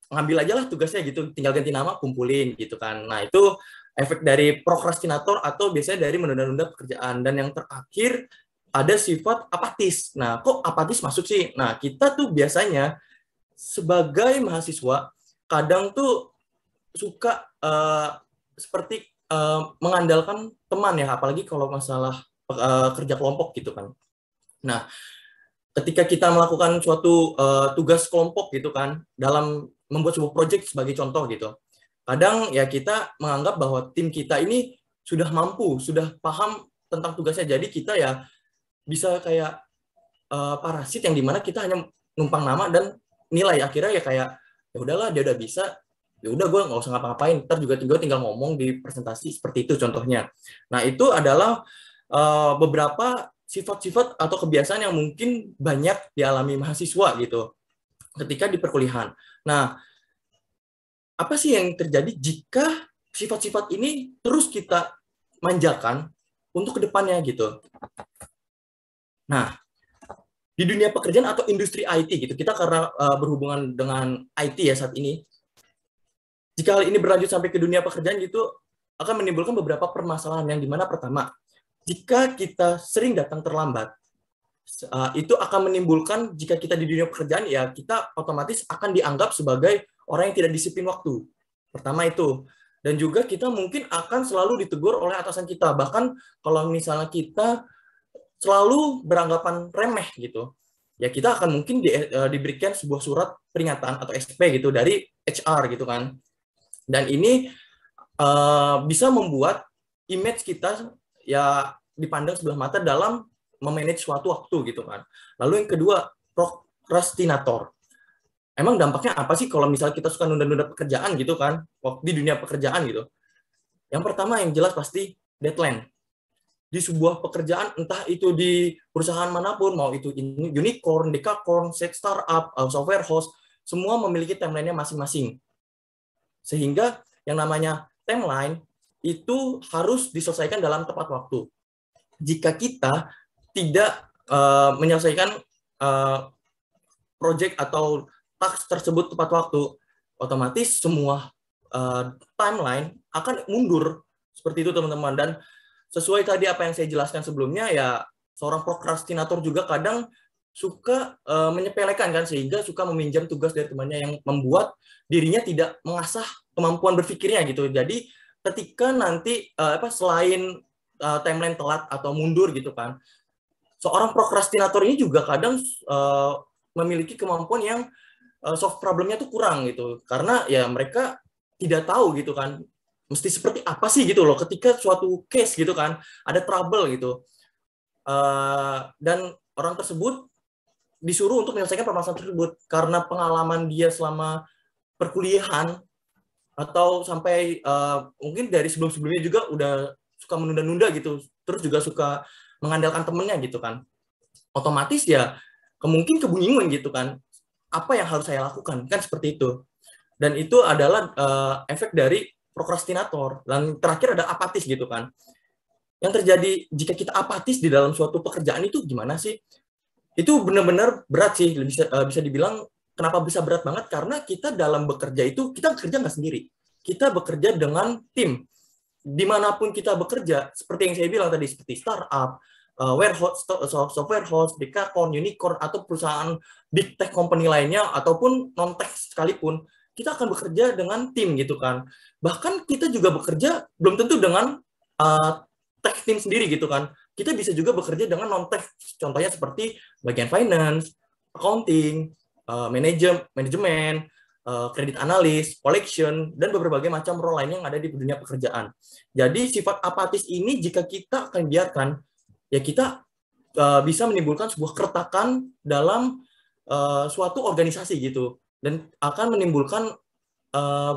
ngambil aja lah tugasnya gitu, tinggal ganti nama, kumpulin gitu kan. Nah, itu efek dari prokrastinator atau biasanya dari menunda-nunda pekerjaan. Dan yang terakhir ada sifat apatis. Nah, kok apatis masuk sih? Nah, kita tuh biasanya sebagai mahasiswa kadang tuh suka seperti mengandalkan teman ya, apalagi kalau masalah kerja kelompok gitu kan. Nah, ketika kita melakukan suatu tugas kelompok gitu kan, dalam membuat sebuah project sebagai contoh gitu, kadang ya kita menganggap bahwa tim kita ini sudah mampu, sudah paham tentang tugasnya, jadi kita ya bisa kayak parasit yang dimana kita hanya numpang nama dan nilai. Akhirnya ya kayak ya udahlah, dia udah bisa, ya udah gue nggak usah ngapa-ngapain, ntar juga tinggal ngomong di presentasi, seperti itu contohnya. Nah, itu adalah beberapa sifat-sifat atau kebiasaan yang mungkin banyak dialami mahasiswa gitu ketika di perkuliahan. Nah, apa sih yang terjadi jika sifat-sifat ini terus kita manjakan untuk kedepannya gitu? Nah, di dunia pekerjaan atau industri IT gitu, kita karena berhubungan dengan IT ya saat ini, jika hal ini berlanjut sampai ke dunia pekerjaan gitu, akan menimbulkan beberapa permasalahan. Yang dimana pertama, jika kita sering datang terlambat, itu akan menimbulkan, jika kita di dunia pekerjaan, ya kita otomatis akan dianggap sebagai orang yang tidak disiplin waktu. Pertama itu. Dan juga kita mungkin akan selalu ditegur oleh atasan kita. Bahkan kalau misalnya kita selalu beranggapan remeh gitu, ya kita akan mungkin diberikan sebuah surat peringatan atau SP gitu dari HR gitu kan. Dan ini bisa membuat image kita ya dipandang sebelah mata dalam memanage suatu waktu gitu kan. Lalu yang kedua, prokrastinator. emang dampaknya apa sih kalau misalnya kita suka nunda-nunda pekerjaan gitu kan, di dunia pekerjaan gitu. Yang pertama yang jelas pasti deadline. Di sebuah pekerjaan, entah itu di perusahaan manapun, mau itu unicorn, dekakorn, startup, software house, semua memiliki timeline-nya masing-masing. Sehingga yang namanya timeline itu harus diselesaikan dalam tepat waktu. Jika kita tidak menyelesaikan project atau task tersebut tepat waktu, otomatis semua timeline akan mundur. Seperti itu teman-teman. Dan sesuai tadi apa yang saya jelaskan sebelumnya, ya seorang prokrastinator juga kadang suka menyepelekan kan, sehingga suka meminjam tugas dari temannya yang membuat dirinya tidak mengasah kemampuan berpikirnya gitu. Jadi ketika nanti selain timeline telat atau mundur gitu kan, seorang prokrastinator ini juga kadang memiliki kemampuan yang solve problemnya tuh kurang gitu, karena ya mereka tidak tahu gitu kan mesti seperti apa sih gitu loh ketika suatu case gitu kan ada trouble gitu, dan orang tersebut disuruh untuk menyelesaikan permasalahan tersebut karena pengalaman dia selama perkuliahan atau sampai mungkin dari sebelum-sebelumnya juga udah suka menunda-nunda gitu, terus juga suka mengandalkan temennya gitu kan, otomatis ya mungkin kebingungan gitu kan, apa yang harus saya lakukan kan, seperti itu. Dan itu adalah efek dari prokrastinator. Dan terakhir ada apatis gitu kan. Yang terjadi jika kita apatis di dalam suatu pekerjaan itu gimana sih? Itu benar-benar berat sih, bisa dibilang kenapa bisa berat banget, karena kita dalam bekerja itu kita kerja nggak sendiri, kita bekerja dengan tim. Dimanapun kita bekerja, seperti yang saya bilang tadi, seperti startup, warehouse, software house, dekakorn, unicorn, atau perusahaan big tech company lainnya, ataupun non-tech sekalipun, kita akan bekerja dengan tim gitu kan. Bahkan kita juga bekerja belum tentu dengan tech team sendiri gitu kan. Kita bisa juga bekerja dengan non-tech, contohnya seperti bagian finance, accounting, manajemen, kredit analis, collection, dan berbagai macam role lain yang ada di dunia pekerjaan. Jadi sifat apatis ini jika kita akan biarkan, ya kita bisa menimbulkan sebuah keretakan dalam suatu organisasi gitu, dan akan menimbulkan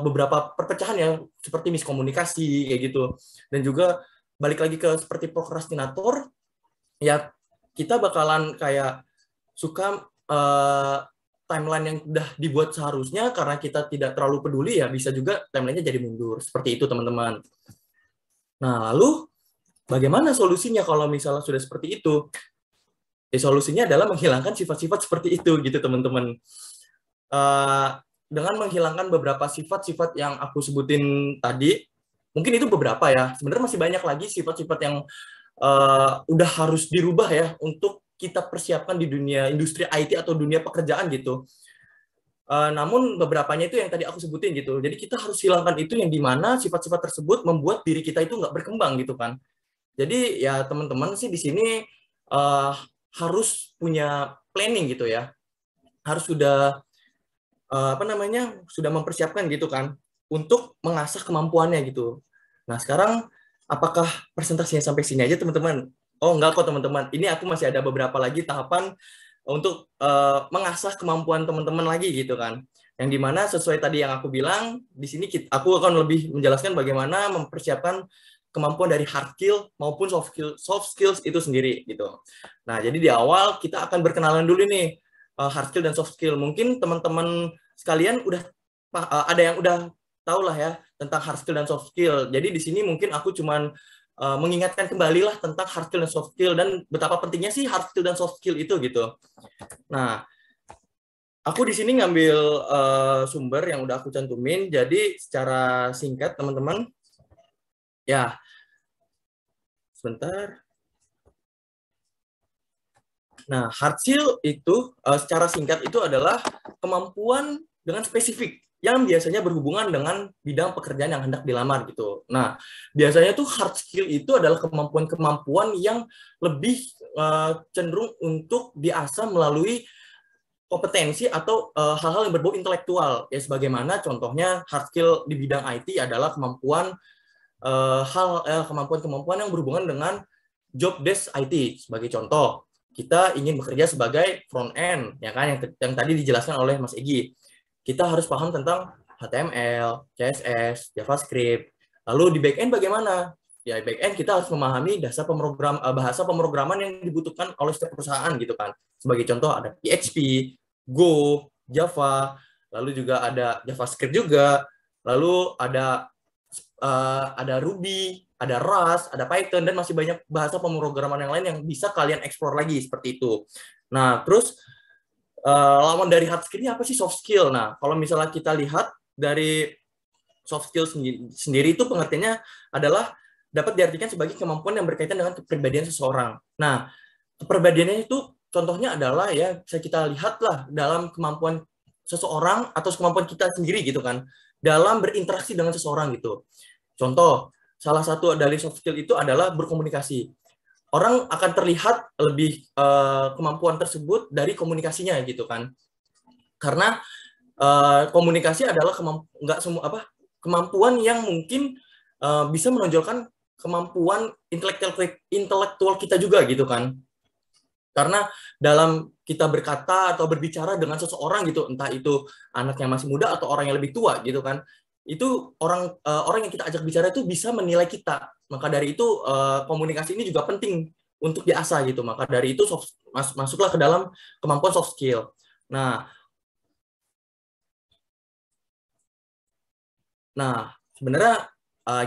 beberapa perpecahan ya, seperti miskomunikasi kayak gitu. Dan juga balik lagi ke seperti prokrastinator, ya kita bakalan kayak suka timeline yang udah dibuat seharusnya, karena kita tidak terlalu peduli ya bisa juga timelinenya jadi mundur. Seperti itu teman-teman. Nah lalu bagaimana solusinya kalau misalnya sudah seperti itu? Ya, solusinya adalah menghilangkan sifat-sifat seperti itu gitu teman-teman. Dengan menghilangkan beberapa sifat-sifat yang aku sebutin tadi, mungkin itu beberapa ya. Sebenarnya masih banyak lagi sifat-sifat yang udah harus dirubah ya untuk kita persiapkan di dunia industri IT atau dunia pekerjaan gitu. Namun beberapanya itu yang tadi aku sebutin gitu. Jadi kita harus hilangkan itu, yang dimana sifat-sifat tersebut membuat diri kita itu nggak berkembang gitu kan. Jadi ya teman-teman sih di sini harus punya planning gitu ya. Harus sudah sudah mempersiapkan gitu kan untuk mengasah kemampuannya gitu. Nah sekarang apakah presentasinya sampai sini aja teman-teman? Oh enggak kok teman-teman, ini aku masih ada beberapa lagi tahapan untuk mengasah kemampuan teman-teman lagi gitu kan. Yang dimana sesuai tadi yang aku bilang, di sini aku akan lebih menjelaskan bagaimana mempersiapkan kemampuan dari hard skill maupun soft skills itu sendiri gitu. Nah jadi di awal kita akan berkenalan dulu nih, hard skill dan soft skill. Mungkin teman-teman sekalian udah ada yang udah tahu lah ya tentang hard skill dan soft skill. Jadi di sini mungkin aku cuman mengingatkan kembali lah tentang hard skill dan soft skill, dan betapa pentingnya sih hard skill dan soft skill itu gitu. Nah, aku di sini ngambil sumber yang udah aku cantumin. Jadi secara singkat teman-teman, ya sebentar. Nah, hard skill itu secara singkat itu adalah kemampuan dengan spesifik yang biasanya berhubungan dengan bidang pekerjaan yang hendak dilamar gitu. Nah, biasanya tuh hard skill itu adalah kemampuan-kemampuan yang lebih cenderung untuk diasah melalui kompetensi atau hal-hal yang berbau intelektual. Ya, sebagaimana contohnya hard skill di bidang IT adalah kemampuan kemampuan-kemampuan yang berhubungan dengan job desk IT. Sebagai contoh, kita ingin bekerja sebagai front end, ya kan, yang tadi dijelaskan oleh Mas Egi. kita harus paham tentang HTML, CSS, JavaScript. Lalu di backend bagaimana? Ya, backend kita harus memahami bahasa pemrograman yang dibutuhkan oleh setiap perusahaan gitu kan. Sebagai contoh ada PHP, Go, Java, lalu juga ada JavaScript juga, lalu ada Ruby, ada Rust, ada Python, dan masih banyak bahasa pemrograman yang lain yang bisa kalian explore lagi seperti itu. Nah, terus lawan dari hard skill ini apa sih soft skill? Nah, kalau misalnya kita lihat dari soft skill sendiri itu pengertiannya adalah dapat diartikan sebagai kemampuan yang berkaitan dengan kepribadian seseorang. Nah, kepribadiannya itu contohnya adalah ya bisa kita lihatlah dalam kemampuan seseorang atau kemampuan kita sendiri gitu kan dalam berinteraksi dengan seseorang gitu. Contoh, salah satu dari soft skill itu adalah berkomunikasi. Orang akan terlihat lebih kemampuan tersebut dari komunikasinya gitu kan. Karena komunikasi adalah kemampuan yang mungkin bisa menonjolkan kemampuan intelektual kita juga gitu kan. Karena dalam kita berkata atau berbicara dengan seseorang gitu, entah itu anak yang masih muda atau orang yang lebih tua gitu kan, itu orang yang kita ajak bicara itu bisa menilai kita. Maka dari itu komunikasi ini juga penting untuk diasah gitu. Maka dari itu masuklah ke dalam kemampuan soft skill. Nah, sebenarnya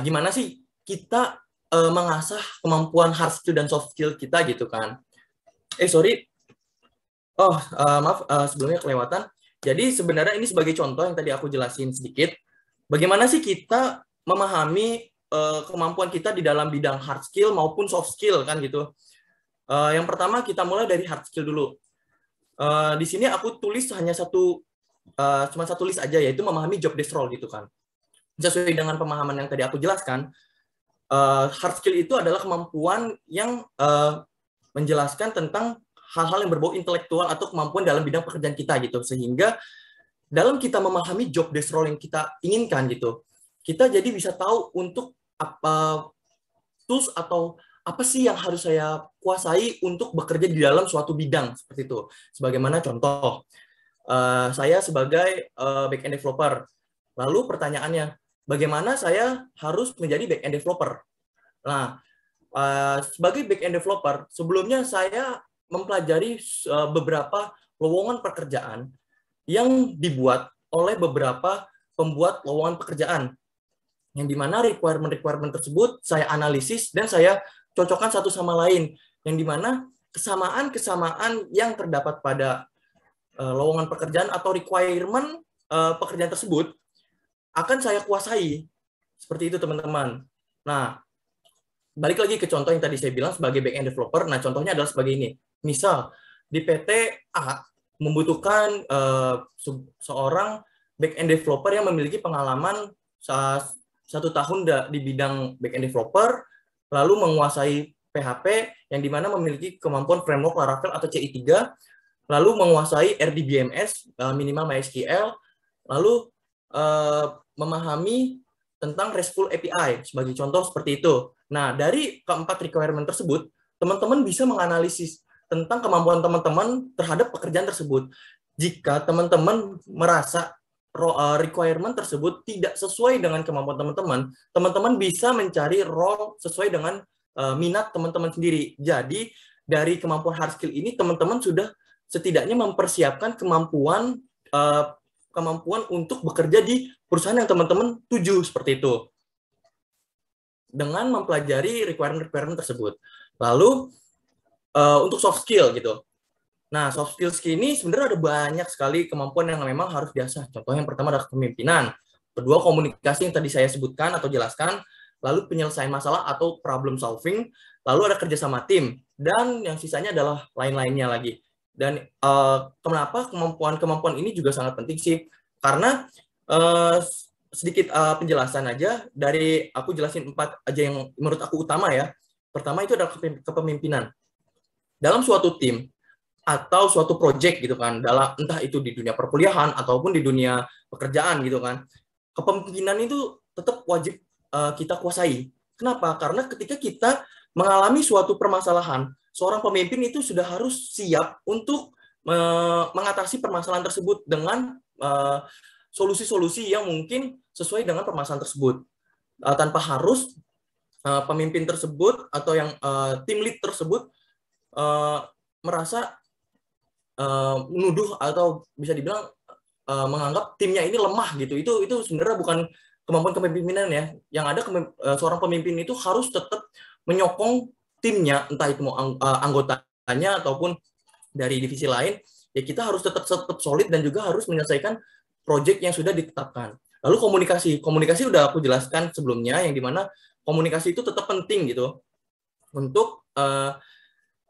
gimana sih kita mengasah kemampuan hard skill dan soft skill kita gitu kan? Maaf, sebelumnya kelewatan. Jadi sebenarnya ini sebagai contoh yang tadi aku jelasin sedikit. Bagaimana sih kita memahami kemampuan kita di dalam bidang hard skill maupun soft skill kan gitu. Yang pertama kita mulai dari hard skill dulu. Di sini aku tulis cuma satu list aja, yaitu memahami job desk role gitu kan. Sesuai dengan pemahaman yang tadi aku jelaskan, hard skill itu adalah kemampuan yang menjelaskan tentang hal-hal yang berbau intelektual atau kemampuan dalam bidang pekerjaan kita gitu, sehingga dalam kita memahami job desk role yang kita inginkan gitu, kita jadi bisa tahu untuk apa tools atau apa sih yang harus saya kuasai untuk bekerja di dalam suatu bidang seperti itu. Sebagaimana contoh, saya sebagai back-end developer, lalu pertanyaannya, bagaimana saya harus menjadi back-end developer? Nah, sebagai back-end developer, sebelumnya saya mempelajari beberapa lowongan pekerjaan yang dibuat oleh beberapa pembuat lowongan pekerjaan, yang dimana requirement tersebut saya analisis dan saya cocokkan satu sama lain, yang dimana kesamaan yang terdapat pada lowongan pekerjaan atau requirement pekerjaan tersebut akan saya kuasai. Seperti itu teman-teman. Nah, balik lagi ke contoh yang tadi saya bilang sebagai back-end developer. Nah, contohnya adalah sebagai ini. Misal, di PT A membutuhkan seorang back-end developer yang memiliki pengalaman 1 tahun di bidang back-end developer, lalu menguasai PHP, yang dimana memiliki kemampuan framework Laravel atau CI3, lalu menguasai RDBMS, minimal MySQL, lalu memahami tentang RESTful API, sebagai contoh seperti itu. Nah, dari keempat requirement tersebut, teman-teman bisa menganalisis tentang kemampuan teman-teman terhadap pekerjaan tersebut. Jika teman-teman merasa requirement tersebut tidak sesuai dengan kemampuan teman-teman, teman-teman bisa mencari role sesuai dengan minat teman-teman sendiri. Jadi, dari kemampuan hard skill ini, teman-teman sudah setidaknya mempersiapkan kemampuan untuk bekerja di perusahaan yang teman-teman tuju, seperti itu, dengan mempelajari requirement tersebut. Lalu untuk soft skill gitu. Nah, soft skills ini sebenarnya ada banyak sekali kemampuan yang memang harus diasah. Contoh yang pertama adalah kepemimpinan, kedua komunikasi yang tadi saya sebutkan atau jelaskan, lalu penyelesaian masalah atau problem solving, lalu ada kerjasama tim, dan yang sisanya adalah lain-lainnya lagi. Dan kenapa kemampuan ini juga sangat penting sih? Karena sedikit penjelasan aja, dari aku jelasin 4 aja yang menurut aku utama ya. Pertama itu adalah kepemimpinan. Dalam suatu tim atau suatu project gitu kan, entah itu di dunia perkuliahan ataupun di dunia pekerjaan gitu kan, kepemimpinan itu tetap wajib kita kuasai. Kenapa? Karena ketika kita mengalami suatu permasalahan, seorang pemimpin itu sudah harus siap untuk mengatasi permasalahan tersebut dengan solusi-solusi yang mungkin sesuai dengan permasalahan tersebut, tanpa harus pemimpin tersebut atau yang tim lead tersebut merasa menuduh atau bisa dibilang menganggap timnya ini lemah gitu. Itu sebenarnya bukan kemampuan kepemimpinan ya. Yang ada seorang pemimpin itu harus tetap menyokong timnya, entah itu mau anggotanya ataupun dari divisi lain. Ya kita harus tetap solid dan juga harus menyelesaikan proyek yang sudah ditetapkan. Lalu komunikasi udah aku jelaskan sebelumnya, yang dimana komunikasi itu tetap penting gitu untuk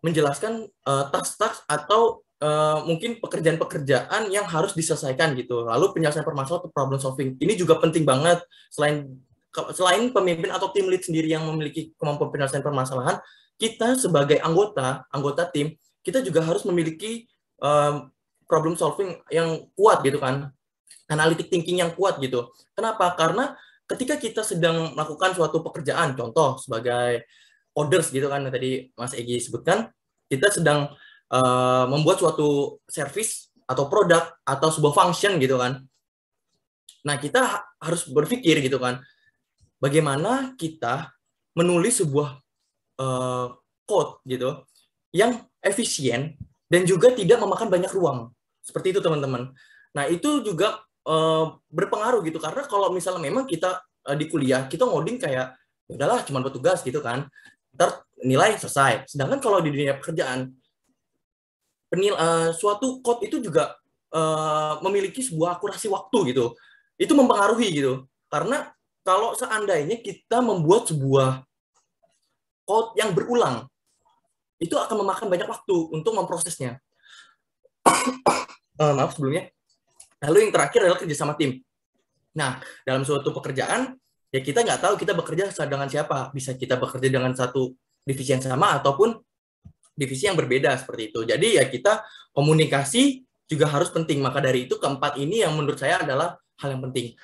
menjelaskan task-task atau mungkin pekerjaan-pekerjaan yang harus diselesaikan gitu. Lalu penyelesaian permasalahan atau problem solving ini juga penting banget. Selain pemimpin atau tim lead sendiri yang memiliki kemampuan penyelesaian permasalahan, kita sebagai anggota tim, kita juga harus memiliki problem solving yang kuat gitu kan, analytic thinking yang kuat gitu. Kenapa? Karena ketika kita sedang melakukan suatu pekerjaan, contoh sebagai coders gitu kan, tadi Mas Egy sebutkan, kita sedang membuat suatu service atau produk atau sebuah function gitu kan. Nah, kita harus berpikir gitu kan, bagaimana kita menulis sebuah code gitu yang efisien dan juga tidak memakan banyak ruang. Seperti itu teman-teman. Nah, itu juga berpengaruh gitu, karena kalau misalnya memang kita di kuliah kita ngoding kayak udahlah cuma buat tugas gitu kan, ntar nilai selesai. Sedangkan kalau di dunia pekerjaan suatu code itu juga memiliki sebuah akurasi waktu gitu. Itu mempengaruhi gitu. Karena kalau seandainya kita membuat sebuah code yang berulang, itu akan memakan banyak waktu untuk memprosesnya. Maaf sebelumnya. Lalu yang terakhir adalah kerja sama tim. Nah, dalam suatu pekerjaan, ya kita nggak tahu kita bekerja dengan siapa. Bisa kita bekerja dengan satu divisi yang sama ataupun divisi yang berbeda seperti itu. Jadi ya kita komunikasi juga harus penting. Maka dari itu keempat ini yang menurut saya adalah hal yang penting.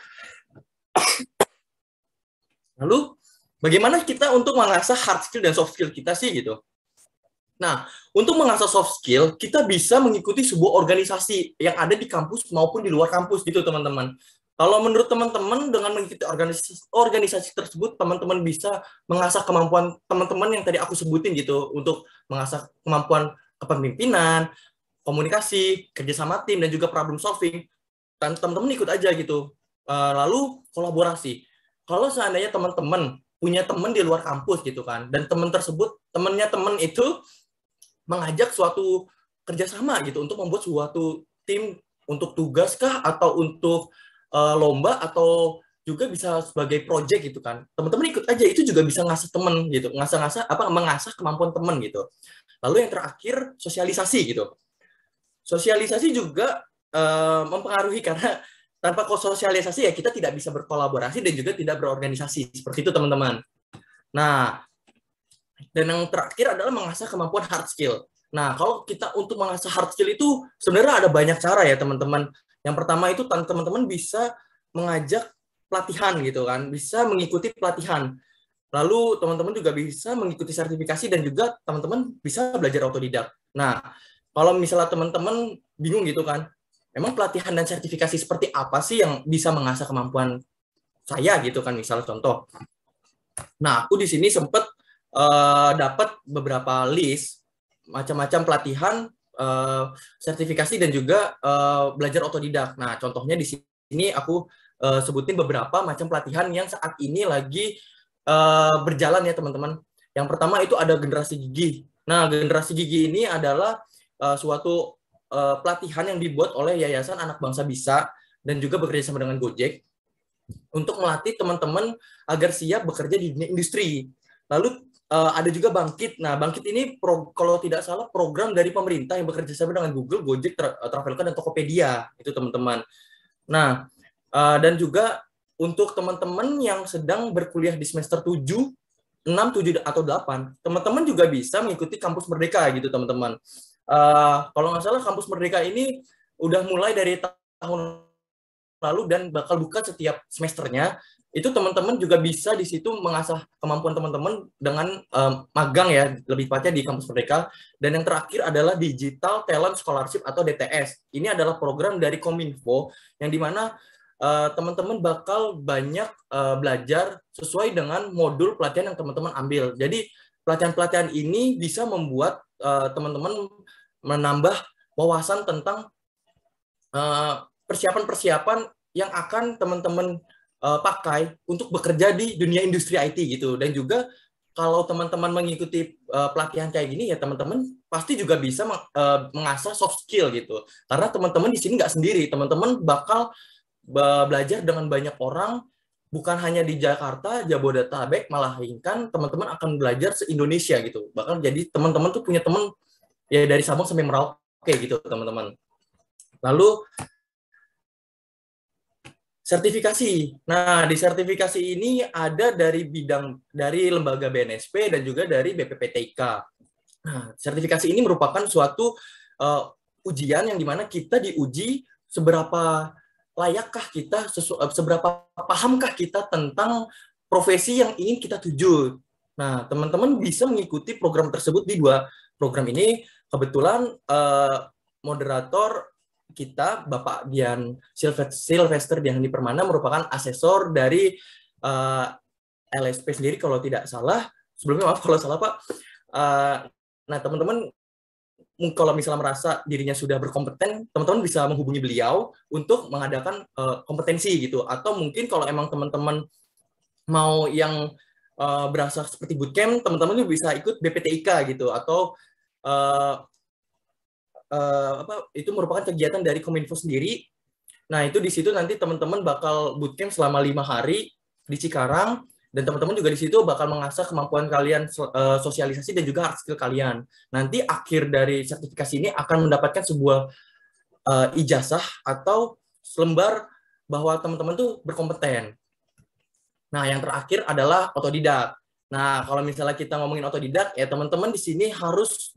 Lalu bagaimana kita untuk mengasah hard skill dan soft skill kita sih gitu. Nah, untuk mengasah soft skill, kita bisa mengikuti sebuah organisasi yang ada di kampus maupun di luar kampus gitu teman-teman. Kalau menurut teman-teman, dengan mengikuti organisasi tersebut, teman-teman bisa mengasah kemampuan teman-teman yang tadi aku sebutin gitu, untuk mengasah kemampuan kepemimpinan, komunikasi, kerjasama tim, dan juga problem solving. Dan teman-teman ikut aja gitu. Lalu kolaborasi. Kalau seandainya teman-teman punya teman di luar kampus gitu kan, dan teman tersebut, temannya teman itu mengajak suatu kerjasama gitu, untuk membuat suatu tim untuk tugas kah, atau untuk lomba, atau juga bisa sebagai project gitu kan. Teman-teman ikut aja, itu juga bisa ngasah teman gitu, mengasah kemampuan teman gitu. Lalu yang terakhir sosialisasi gitu. Sosialisasi juga mempengaruhi, karena tanpa sosialisasi ya kita tidak bisa berkolaborasi dan juga tidak berorganisasi. Seperti itu teman-teman. Nah, dan yang terakhir adalah mengasah kemampuan hard skill. Nah, kalau kita untuk mengasah hard skill itu sebenarnya ada banyak cara ya teman-teman. Yang pertama itu teman-teman bisa mengajak pelatihan gitu kan, bisa mengikuti pelatihan. Lalu teman-teman juga bisa mengikuti sertifikasi dan juga teman-teman bisa belajar otodidak. Nah, kalau misalnya teman-teman bingung gitu kan, memang pelatihan dan sertifikasi seperti apa sih yang bisa mengasah kemampuan saya gitu kan, misalnya contoh. Nah, aku di sini sempat dapat beberapa list macam-macam pelatihan, sertifikasi dan juga belajar otodidak. Nah, contohnya di sini aku sebutin beberapa macam pelatihan yang saat ini lagi berjalan ya teman-teman. Yang pertama itu ada generasi gigi. Nah, generasi gigi ini adalah suatu pelatihan yang dibuat oleh Yayasan Anak Bangsa Bisa dan juga bekerja sama dengan Gojek untuk melatih teman-teman agar siap bekerja di dunia industri. Lalu ada juga Bangkit. Nah, Bangkit ini kalau tidak salah program dari pemerintah yang bekerja sama dengan Google, Gojek, Traveloka, dan Tokopedia. Itu teman-teman. Nah, dan juga untuk teman-teman yang sedang berkuliah di semester 7, 6, 7, atau 8, teman-teman juga bisa mengikuti Kampus Merdeka gitu teman-teman. Kalau nggak salah Kampus Merdeka ini udah mulai dari tahun lalu dan bakal buka setiap semesternya. itu teman-teman juga bisa di situ mengasah kemampuan teman-teman dengan magang ya, lebih tepatnya di kampus Merdeka. Dan yang terakhir adalah Digital Talent Scholarship atau DTS. Ini adalah program dari Kominfo yang dimana teman-teman bakal banyak belajar sesuai dengan modul pelatihan yang teman-teman ambil. Jadi pelatihan-pelatihan ini bisa membuat teman-teman menambah wawasan tentang persiapan-persiapan yang akan teman-teman pakai untuk bekerja di dunia industri IT gitu. Dan juga kalau teman-teman mengikuti pelatihan kayak gini ya teman-teman pasti juga bisa mengasah soft skill gitu. Karena teman-teman di sini nggak sendiri, teman-teman bakal belajar dengan banyak orang, bukan hanya di Jakarta, Jabodetabek, melainkan teman-teman akan belajar se-Indonesia gitu. Bahkan jadi teman-teman tuh punya teman ya dari Sabang sampai Merauke gitu teman-teman. Lalu sertifikasi. Nah, di sertifikasi ini ada dari lembaga BNSP dan juga dari BPPTIK. Nah, sertifikasi ini merupakan suatu ujian yang dimana kita diuji seberapa layakkah kita, seberapa pahamkah kita tentang profesi yang ingin kita tuju. Nah, teman-teman bisa mengikuti program tersebut di 2 program ini. Kebetulan moderator kita, Bapak Dian Sylvester Dian Handi Permana, merupakan asesor dari LSP sendiri kalau tidak salah. Sebelumnya maaf kalau salah Pak. Nah teman-teman kalau misalnya merasa dirinya sudah berkompeten, teman-teman bisa menghubungi beliau untuk mengadakan kompetensi gitu. Atau mungkin kalau emang teman-teman mau yang berasa seperti bootcamp, teman-teman juga bisa ikut BPTIK gitu. Atau itu merupakan kegiatan dari Kominfo sendiri. Nah, itu di situ nanti teman-teman bakal bootcamp selama 5 hari di Cikarang, dan teman-teman juga di situ bakal mengasah kemampuan kalian sosialisasi dan juga hard skill kalian. Nanti akhir dari sertifikasi ini akan mendapatkan sebuah ijazah atau lembar bahwa teman-teman tuh berkompeten. Nah, yang terakhir adalah otodidak. Nah, kalau misalnya kita ngomongin otodidak, ya teman-teman di sini harus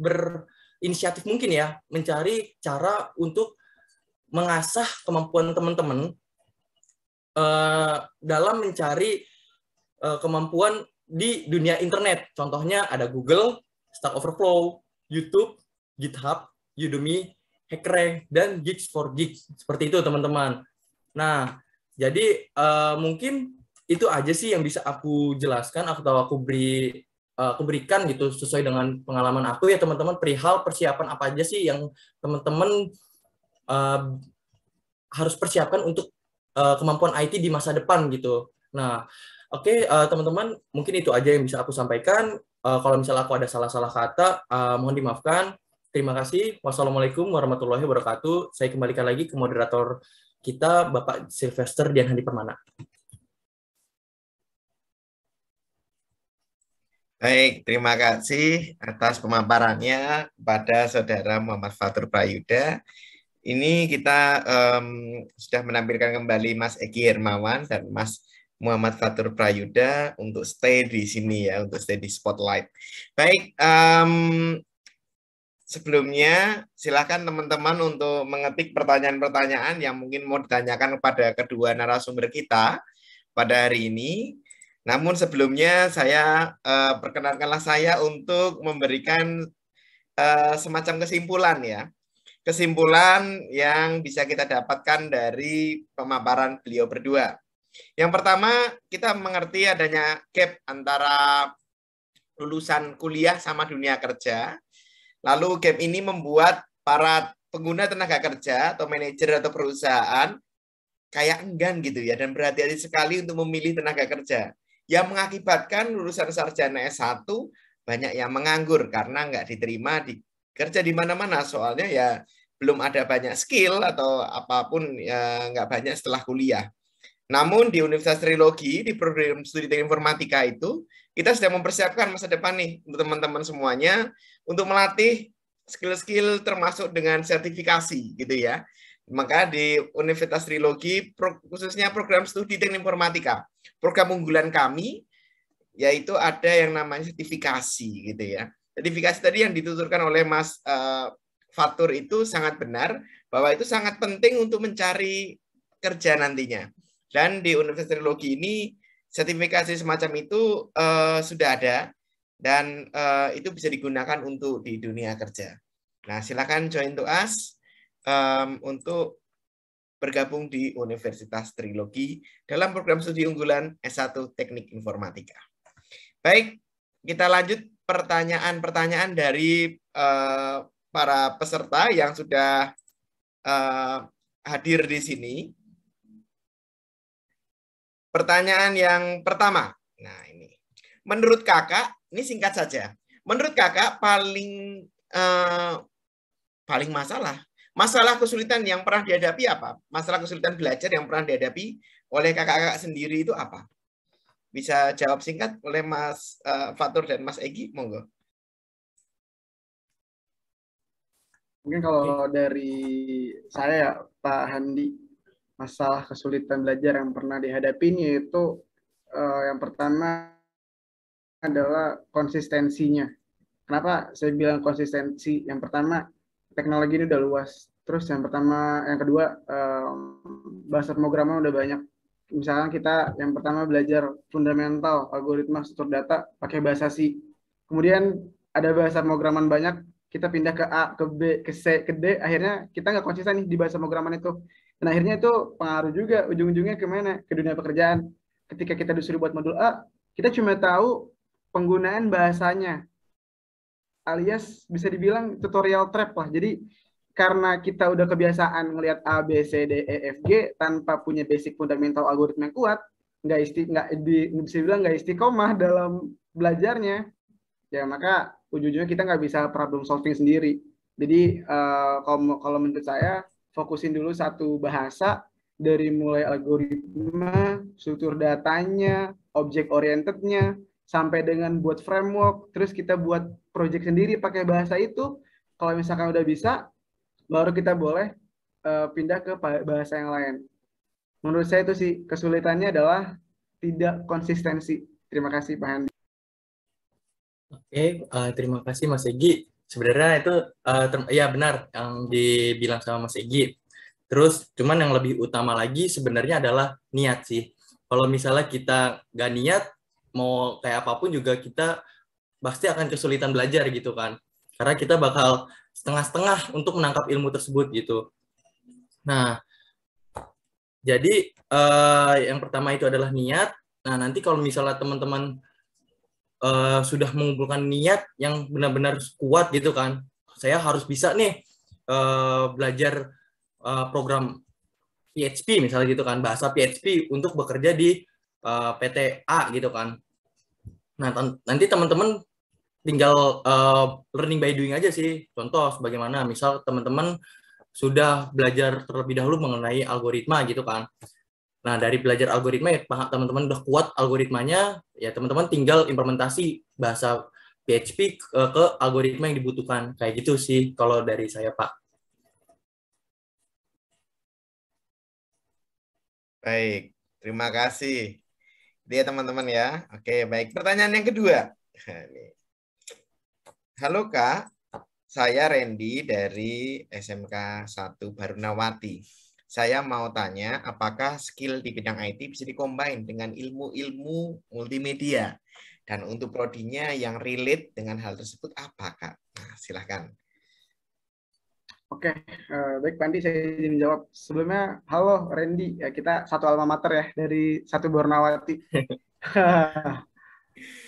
inisiatif mungkin ya, mencari cara untuk mengasah kemampuan teman-teman dalam mencari kemampuan di dunia internet. Contohnya ada Google, Stack Overflow, YouTube, GitHub, Udemy, HackerRank, dan Geeks for Geeks. Seperti itu teman-teman. Nah, jadi mungkin itu aja sih yang bisa aku jelaskan atau aku berikan gitu sesuai dengan pengalaman aku ya teman-teman, perihal persiapan apa aja sih yang teman-teman harus persiapkan untuk kemampuan IT di masa depan gitu. Nah, oke, teman-teman, mungkin itu aja yang bisa aku sampaikan. Kalau misalnya aku ada salah-salah kata, mohon dimaafkan. Terima kasih. Wassalamualaikum warahmatullahi wabarakatuh. Saya kembalikan lagi ke moderator kita, Bapak Sylvester Dian Handi Permana. Baik, terima kasih atas pemaparannya kepada Saudara Muhammad Fatur Prayudha. Ini kita sudah menampilkan kembali Mas Eki Hermawan dan Mas Muhammad Fatur Prayudha untuk stay di sini ya, untuk stay di spotlight. Baik, sebelumnya silakan teman-teman untuk mengetik pertanyaan-pertanyaan yang mungkin mau ditanyakan kepada kedua narasumber kita pada hari ini. Namun sebelumnya saya perkenankanlah saya untuk memberikan semacam kesimpulan ya. Kesimpulan yang bisa kita dapatkan dari pemaparan beliau berdua. Yang pertama, kita mengerti adanya gap antara lulusan kuliah sama dunia kerja. Lalu gap ini membuat para pengguna tenaga kerja atau manajer atau perusahaan kayak enggan gitu ya, dan berhati-hati sekali untuk memilih tenaga kerja. Yang mengakibatkan lulusan sarjana S1 banyak yang menganggur karena nggak diterima di kerja di mana-mana, soalnya ya belum ada banyak skill atau apapun ya, nggak banyak setelah kuliah. Namun di Universitas Trilogi, di program studi teknik informatika itu, kita sedang mempersiapkan masa depan nih untuk teman-teman semuanya untuk melatih skill-skill termasuk dengan sertifikasi gitu ya. Maka di Universitas Trilogi, khususnya program studi teknik informatika, program unggulan kami, yaitu ada yang namanya sertifikasi gitu ya. Sertifikasi tadi yang dituturkan oleh Mas Fatur itu sangat benar, bahwa itu sangat penting untuk mencari kerja nantinya. Dan di Universitas Trilogi ini sertifikasi semacam itu sudah ada dan itu bisa digunakan untuk di dunia kerja. Nah, silakan join to us untuk bergabung di Universitas Trilogi dalam program studi unggulan S1 Teknik Informatika. Baik, kita lanjut pertanyaan-pertanyaan dari para peserta yang sudah hadir di sini. Pertanyaan yang pertama. Nah, ini. Menurut Kakak, ini singkat saja. Menurut Kakak paling masalah kesulitan yang pernah dihadapi apa? Masalah kesulitan belajar yang pernah dihadapi oleh kakak-kakak sendiri itu apa? Bisa jawab singkat oleh Mas Fatur dan Mas Egy, monggo. Mungkin kalau dari saya, Pak Handi, masalah kesulitan belajar yang pernah dihadapi yaitu yang pertama adalah konsistensinya. Kenapa saya bilang konsistensi? Yang pertama, teknologi ini udah luas. Terus yang kedua, bahasa pemrograman udah banyak. Misalkan kita yang pertama belajar fundamental algoritma struktur data pakai bahasa C. Kemudian ada bahasa pemrograman banyak, kita pindah ke A, ke B, ke C, ke D, akhirnya kita nggak konsisten nih di bahasa pemrograman itu. Dan akhirnya itu pengaruh juga ujung-ujungnya kemana? Ke dunia pekerjaan. Ketika kita disuruh buat modul A, kita cuma tahu penggunaan bahasanya, alias bisa dibilang tutorial trap lah. Jadi karena kita udah kebiasaan ngelihat A, B, C, D, E, F, G tanpa punya basic fundamental algoritma yang kuat, bisa dibilang nggak istiqomah dalam belajarnya, ya maka ujung-ujungnya kita nggak bisa problem solving sendiri. Jadi kalau menurut saya, fokusin dulu satu bahasa, dari mulai algoritma, struktur datanya, object orientednya, sampai dengan buat framework, terus kita buat project sendiri pakai bahasa itu. Kalau misalkan udah bisa, baru kita boleh pindah ke bahasa yang lain. Menurut saya itu sih kesulitannya adalah tidak konsistensi. Terima kasih Pak Handi. Oke, terima kasih Mas Egy. Sebenarnya itu ya benar yang dibilang sama Mas Egy. Terus cuman yang lebih utama lagi sebenarnya adalah niat sih. Kalau misalnya kita gak niat, mau kayak apapun juga kita pasti akan kesulitan belajar gitu kan. Karena kita bakal setengah-setengah untuk menangkap ilmu tersebut gitu. Nah, jadi yang pertama itu adalah niat. Nah, nanti kalau misalnya teman-teman sudah mengumpulkan niat yang benar-benar kuat gitu kan, saya harus bisa nih belajar program PHP misalnya gitu kan, bahasa PHP untuk bekerja di PT A gitu kan. Nah, nanti teman-teman tinggal learning by doing aja sih. Contoh sebagaimana misal teman-teman sudah belajar terlebih dahulu mengenai algoritma gitu kan. Nah, dari belajar algoritma ya teman-teman udah kuat algoritmanya, ya teman-teman tinggal implementasi bahasa PHP ke algoritma yang dibutuhkan. Kayak gitu sih kalau dari saya, Pak. Baik, terima kasih. Dia teman-teman ya. Oke, baik. Pertanyaan yang kedua. Halo Kak, saya Randy dari SMK 1 Barunawati. Saya mau tanya, apakah skill di bidang IT bisa dikombin dengan ilmu-ilmu multimedia? Dan untuk prodinya yang relate dengan hal tersebut apa, Kak? Nah, silahkan. Oke, baik Pandi, saya izin jawab. Sebelumnya, halo Randy, ya kita satu alma mater ya, dari 1 Barunawati.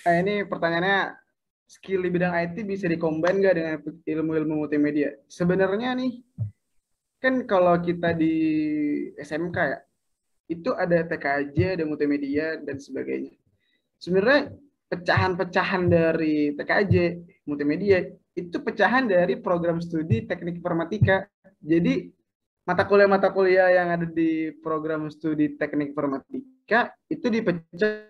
Nah, ini pertanyaannya, skill di bidang IT bisa dikombin nggak dengan ilmu-ilmu multimedia? Sebenarnya nih, kan kalau kita di SMK ya, itu ada TKJ, ada multimedia, dan sebagainya. Sebenarnya pecahan-pecahan dari TKJ, multimedia, itu pecahan dari program studi teknik informatika. Jadi, mata kuliah yang ada di program studi teknik informatika, itu dipecah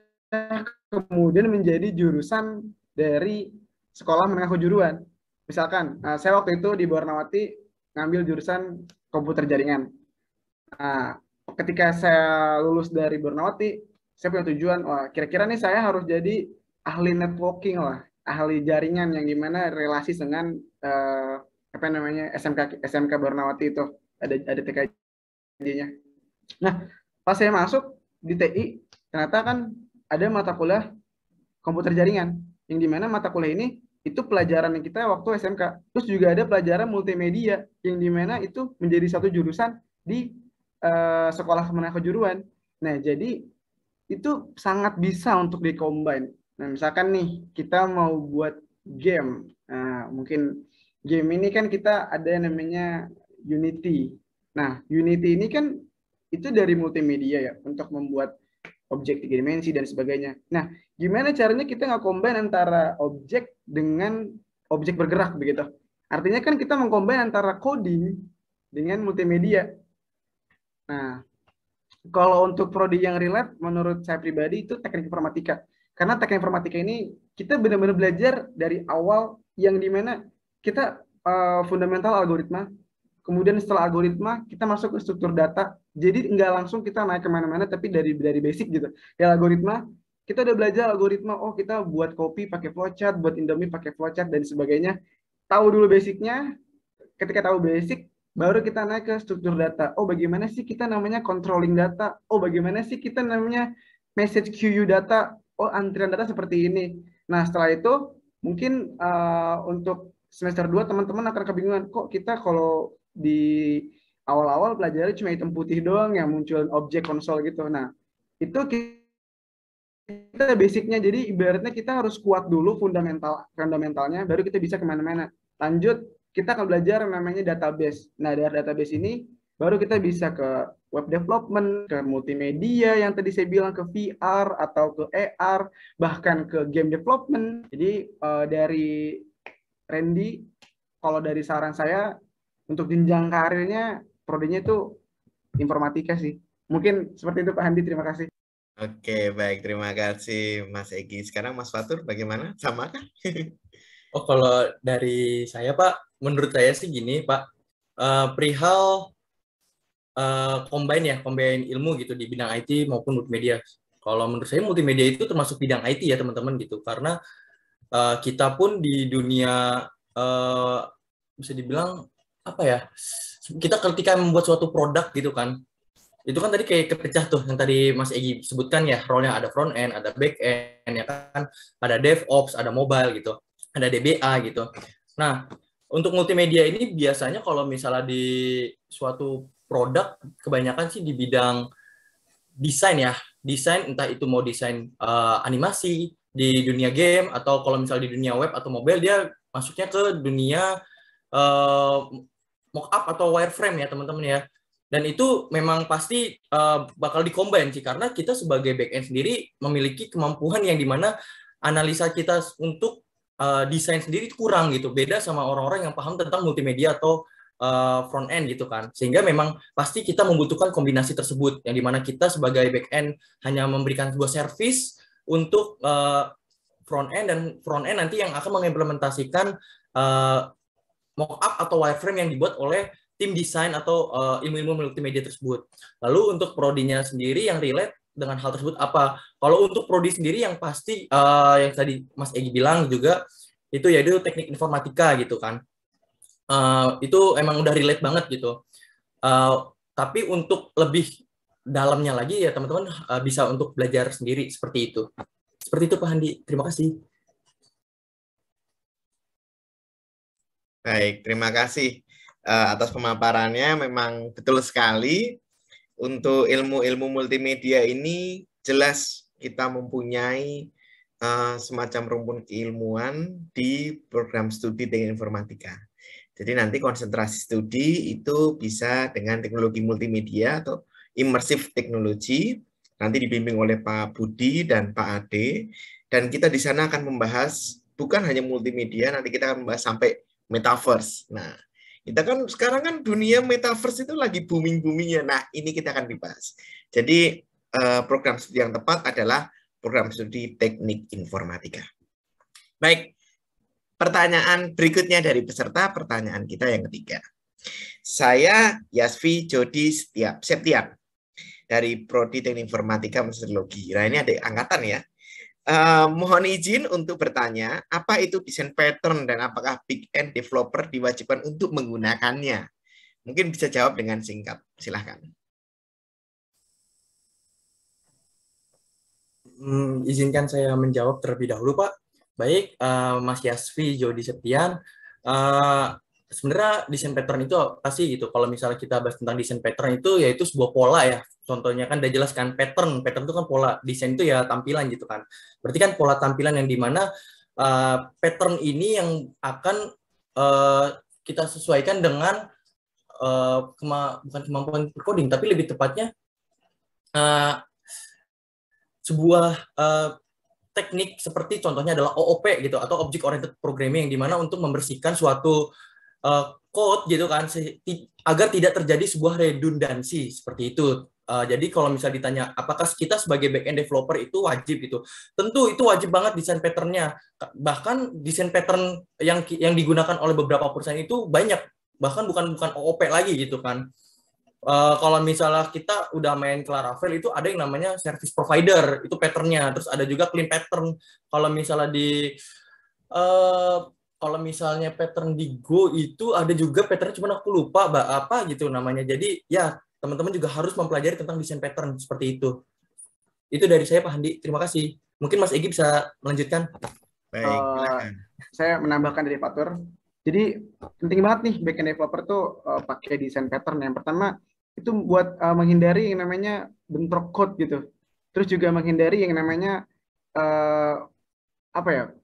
kemudian menjadi jurusan dari sekolah menengah kejuruan. Misalkan, saya waktu itu di Barunawati ngambil jurusan komputer jaringan. Nah, ketika saya lulus dari Barunawati, saya punya tujuan, wah kira-kira nih saya harus jadi ahli networking lah, ahli jaringan yang gimana relasi dengan SMK Barunawati itu ada TKJ-nya. Nah, pas saya masuk di TI, ternyata kan ada mata kuliah komputer jaringan, yang dimana mata kuliah ini itu pelajaran yang kita waktu SMK. Terus juga ada pelajaran multimedia, yang dimana itu menjadi satu jurusan di sekolah menengah kejuruan. Nah, jadi itu sangat bisa untuk di-combine. Nah, misalkan nih, kita mau buat game. Nah, mungkin game ini kan kita ada yang namanya Unity. Nah, Unity ini kan itu dari multimedia ya, untuk membuat objek 3 dimensi dan sebagainya. Nah, gimana caranya kita nggak combine antara objek dengan objek bergerak begitu? Artinya kan kita mengcombine antara coding dengan multimedia. Nah, kalau untuk prodi yang relate, menurut saya pribadi itu teknik informatika. Karena teknik informatika ini kita benar-benar belajar dari awal, yang dimana kita fundamental algoritma, kemudian setelah algoritma kita masuk ke struktur data. Jadi nggak langsung kita naik kemana-mana, tapi dari basic gitu. Ya algoritma, kita udah belajar algoritma, oh kita buat kopi pakai flowchart, buat Indomie pakai flowchart dan sebagainya. Tahu dulu basicnya, ketika tahu basic, baru kita naik ke struktur data. Oh, bagaimana sih kita namanya controlling data? Oh, bagaimana sih kita namanya message queue data? Oh, antrian data seperti ini. Nah, setelah itu, mungkin untuk semester 2 teman-teman akan kebingungan, kok kita kalau di awal-awal pelajari cuma hitam putih doang yang muncul objek konsol gitu. Nah, itu kita basicnya, jadi ibaratnya kita harus kuat dulu fundamentalnya, baru kita bisa kemana-mana. Lanjut, kita akan belajar yang namanya database. Nah, dari database ini baru kita bisa ke web development, ke multimedia yang tadi saya bilang, ke VR atau ke AR, bahkan ke game development. Jadi dari Randy, kalau dari saran saya untuk jenjang karirnya, prodinya itu informatika sih. Mungkin seperti itu Pak Handi, terima kasih. Oke, baik. Terima kasih Mas Egi. Sekarang Mas Fatur bagaimana? Sama kan? Oh, kalau dari saya, Pak, menurut saya sih gini, Pak. Perihal combine ilmu gitu di bidang IT maupun multimedia. Kalau menurut saya multimedia itu termasuk bidang IT ya, teman-teman gitu. Karena kita pun di dunia bisa dibilang apa ya? Kita ketika membuat suatu produk gitu kan, itu kan tadi kayak kepecah tuh yang tadi Mas Egi sebutkan ya, role-nya ada front end, ada back end ya kan, ada DevOps, ada mobile gitu, ada DBA gitu. Nah, untuk multimedia ini biasanya kalau misalnya di suatu produk kebanyakan sih di bidang desain ya, desain entah itu mau desain animasi di dunia game atau kalau misalnya di dunia web atau mobile dia masuknya ke dunia mockup atau wireframe ya teman-teman ya. Dan itu memang pasti bakal di-combine sih, karena kita sebagai back-end sendiri memiliki kemampuan yang dimana analisa kita untuk desain sendiri kurang gitu. Beda sama orang-orang yang paham tentang multimedia atau front-end gitu kan. Sehingga memang pasti kita membutuhkan kombinasi tersebut, yang dimana kita sebagai back-end hanya memberikan sebuah service untuk front-end, dan front-end nanti yang akan mengimplementasikan mockup atau wireframe yang dibuat oleh tim desain atau ilmu-ilmu multimedia tersebut. Lalu untuk prodinya sendiri yang relate dengan hal tersebut apa? Kalau untuk prodi sendiri yang pasti yang tadi Mas Egi bilang juga itu yaitu teknik informatika gitu kan. Itu emang udah relate banget gitu. Tapi untuk lebih dalamnya lagi ya teman-teman bisa untuk belajar sendiri seperti itu. Seperti itu Pak Handi. Terima kasih. Baik, terima kasih atas pemaparannya. Memang betul sekali untuk ilmu-ilmu multimedia ini jelas kita mempunyai semacam rumpun keilmuan di program studi teknik informatika. Jadi nanti konsentrasi studi itu bisa dengan teknologi multimedia atau immersive technology, nanti dibimbing oleh Pak Budi dan Pak Ade, dan kita di sana akan membahas bukan hanya multimedia, nanti kita akan membahas sampai metaverse. Nah, kita kan sekarang kan dunia metaverse itu lagi booming-boomingnya. Nah, ini kita akan dibahas. Jadi program studi yang tepat adalah program studi teknik informatika. Baik, pertanyaan berikutnya dari peserta, pertanyaan kita yang ketiga. Saya Yasvi Jodi Septian dari Prodi Teknik Informatika Metodologi. Nah, ini ada angkatan ya. Mohon izin untuk bertanya, apa itu desain pattern dan apakah big end developer diwajibkan untuk menggunakannya? Mungkin bisa jawab dengan singkat, silahkan. Izinkan saya menjawab terlebih dahulu, Pak. Baik, Mas Yasvi Jody Septian. Sebenarnya desain pattern itu apa sih gitu? Kalau misalnya kita bahas tentang desain pattern itu, yaitu sebuah pola ya. Contohnya kan udah jelas kan pattern itu kan pola. Desain itu ya tampilan gitu kan. Berarti kan pola tampilan yang dimana pattern ini yang akan kita sesuaikan dengan bukan kemampuan coding, tapi lebih tepatnya sebuah teknik seperti contohnya adalah OOP gitu, atau Object Oriented Programming, yang dimana untuk membersihkan suatu code gitu kan, agar tidak terjadi sebuah redundansi seperti itu. Jadi kalau misalnya ditanya apakah kita sebagai back-end developer itu wajib gitu, tentu itu wajib banget desain pattern-nya. Bahkan desain pattern yang digunakan oleh beberapa perusahaan itu banyak, bahkan bukan OOP lagi gitu kan. Kalau misalnya kita udah main ke Laravel itu ada yang namanya service provider, itu patternnya. Terus ada juga clean pattern. Kalau misalnya pattern di Go itu ada juga patternnya, cuma aku lupa apa gitu namanya. Jadi ya teman-teman juga harus mempelajari tentang desain pattern seperti itu. Itu dari saya, Pak Handi. Terima kasih. Mungkin Mas Egy bisa melanjutkan. Baik, saya menambahkan dari Fatur. Jadi penting banget nih backend developer tuh pakai desain pattern. Yang pertama itu buat menghindari yang namanya bentrok code gitu. Terus juga menghindari yang namanya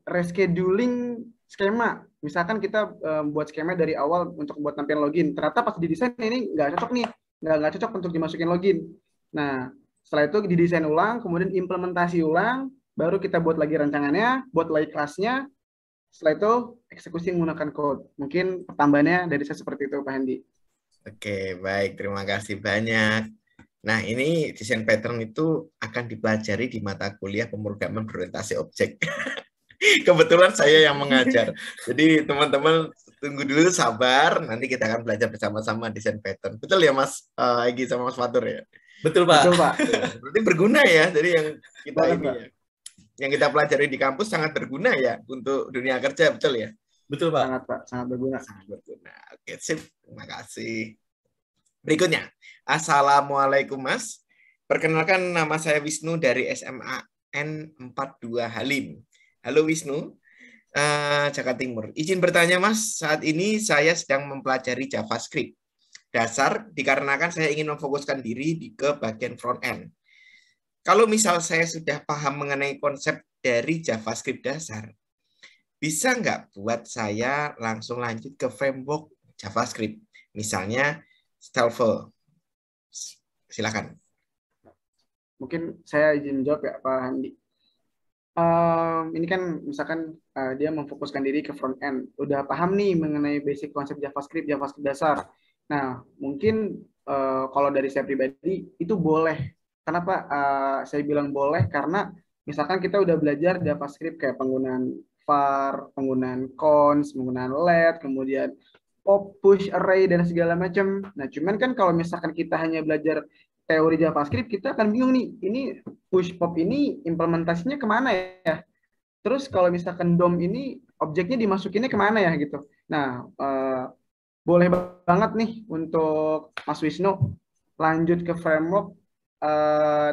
rescheduling skema. Misalkan kita buat skema dari awal untuk buat tampilan login. Ternyata pas didesain ini nggak cocok nih, nggak cocok untuk dimasukin login. Nah, setelah itu didesain ulang, kemudian implementasi ulang, baru kita buat lagi rancangannya, buat lagi kelasnya. Setelah itu eksekusi menggunakan code. Mungkin pertambahannya dari saya seperti itu, Pak Hendi. Oke, baik. Terima kasih banyak. Nah, ini desain pattern itu akan dipelajari di mata kuliah pemrograman berorientasi objek. Kebetulan saya yang mengajar. Jadi teman-teman tunggu dulu, sabar. Nanti kita akan belajar bersama-sama desain pattern. Betul ya, Mas Egy sama Mas Fatur ya? Betul, Pak. Betul, Pak. Berarti berguna ya. Jadi yang kita Betul, ini Pak. ya, yang kita pelajari di kampus sangat berguna ya untuk dunia kerja, betul ya? Betul, Pak. Sangat, Pak. Sangat berguna. Sangat berguna. Oke, sip. Terima kasih. Berikutnya, Assalamualaikum Mas. Perkenalkan, nama saya Wisnu dari SMA N42 Halim. Halo Wisnu, Jakarta Timur. Izin bertanya Mas, saat ini saya sedang mempelajari JavaScript dasar dikarenakan saya ingin memfokuskan diri ke bagian front end. Kalau misal saya sudah paham mengenai konsep dari JavaScript dasar, bisa nggak buat saya langsung lanjut ke framework JavaScript? Misalnya Stylefold. Silakan. Mungkin saya izin jawab ya, Pak Handi. Ini kan misalkan dia memfokuskan diri ke front end, udah paham nih mengenai basic konsep JavaScript dasar. Nah, mungkin kalau dari saya pribadi itu boleh. Kenapa saya bilang boleh? Karena misalkan kita udah belajar JavaScript kayak penggunaan var, penggunaan cons, penggunaan let, kemudian pop, push, array, dan segala macam. Nah, cuman kan kalau misalkan kita hanya belajar teori JavaScript, kita akan bingung nih, ini push pop ini implementasinya kemana ya? Terus kalau misalkan DOM ini objeknya dimasukinnya kemana ya gitu. Nah, boleh banget nih untuk Mas Wisnu lanjut ke framework,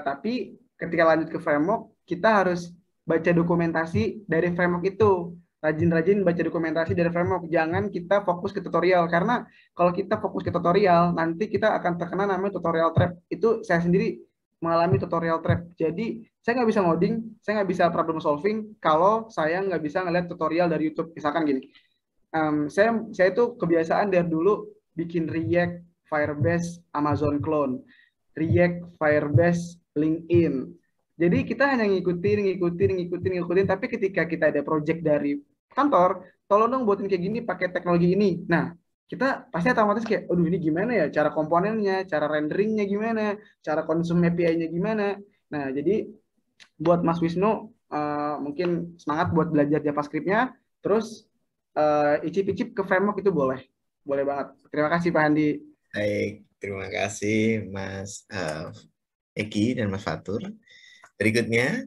tapi ketika lanjut ke framework, kita harus baca dokumentasi dari framework itu. Rajin-rajin baca dokumentasi dari framework. Jangan kita fokus ke tutorial. Karena kalau kita fokus ke tutorial, nanti kita akan terkena namanya tutorial trap. Itu saya sendiri mengalami tutorial trap. Jadi, saya nggak bisa ngoding, saya nggak bisa problem solving kalau saya nggak bisa ngeliat tutorial dari YouTube. Misalkan gini, saya tuh kebiasaan dari dulu bikin React, Firebase, Amazon Clone, React, Firebase, LinkedIn. Jadi kita hanya ngikutin. Tapi ketika kita ada project dari kantor, tolong dong buatin kayak gini pakai teknologi ini. Nah, kita pasti otomatis kayak, aduh ini gimana ya? Cara komponennya, cara renderingnya gimana? Cara konsum API-nya gimana? Nah, jadi buat Mas Wisnu, mungkin semangat buat belajar JavaScript-nya, terus icip-icip ke framework itu boleh. Boleh banget. Terima kasih Pak Handi. Baik, terima kasih Mas Egy dan Mas Fatur. Berikutnya,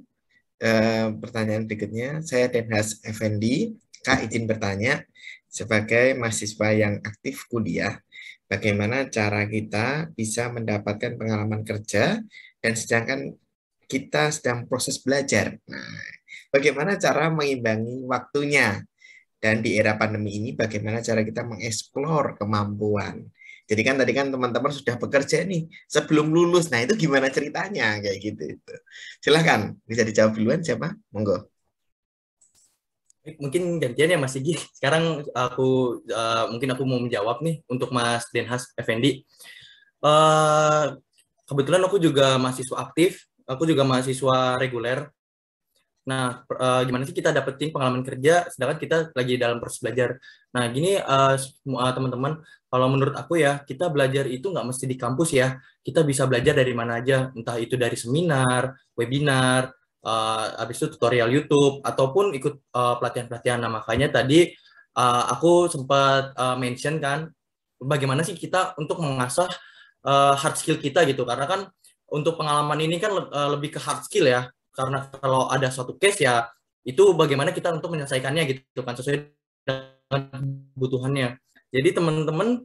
pertanyaan berikutnya, saya Denhas Effendi. Kak izin bertanya, sebagai mahasiswa yang aktif kuliah, bagaimana cara kita bisa mendapatkan pengalaman kerja dan sedangkan kita sedang proses belajar. Nah, bagaimana cara mengimbangi waktunya? Dan di era pandemi ini bagaimana cara kita mengeksplor kemampuan. Jadi kan tadi kan teman-teman sudah bekerja nih sebelum lulus. Nah, itu gimana ceritanya kayak gitu itu. Silahkan, bisa dijawab duluan siapa? Monggo. Mungkin gantian ya Mas Sigi. Sekarang mungkin aku mau menjawab nih untuk Mas Denhas Effendi. Kebetulan aku juga mahasiswa aktif, aku juga mahasiswa reguler. Nah, gimana sih kita dapetin pengalaman kerja sedangkan kita lagi dalam proses belajar. Nah, gini teman-teman, kalau menurut aku ya, kita belajar itu nggak mesti di kampus ya. Kita bisa belajar dari mana aja, entah itu dari seminar, webinar, habis itu tutorial YouTube, ataupun ikut pelatihan-pelatihan. Nah, makanya tadi aku sempat mention kan, bagaimana sih kita untuk mengasah hard skill kita gitu. Karena kan untuk pengalaman ini kan lebih ke hard skill ya. Karena kalau ada suatu case ya, itu bagaimana kita untuk menyelesaikannya gitu kan, sesuai dengan kebutuhannya. Jadi teman-teman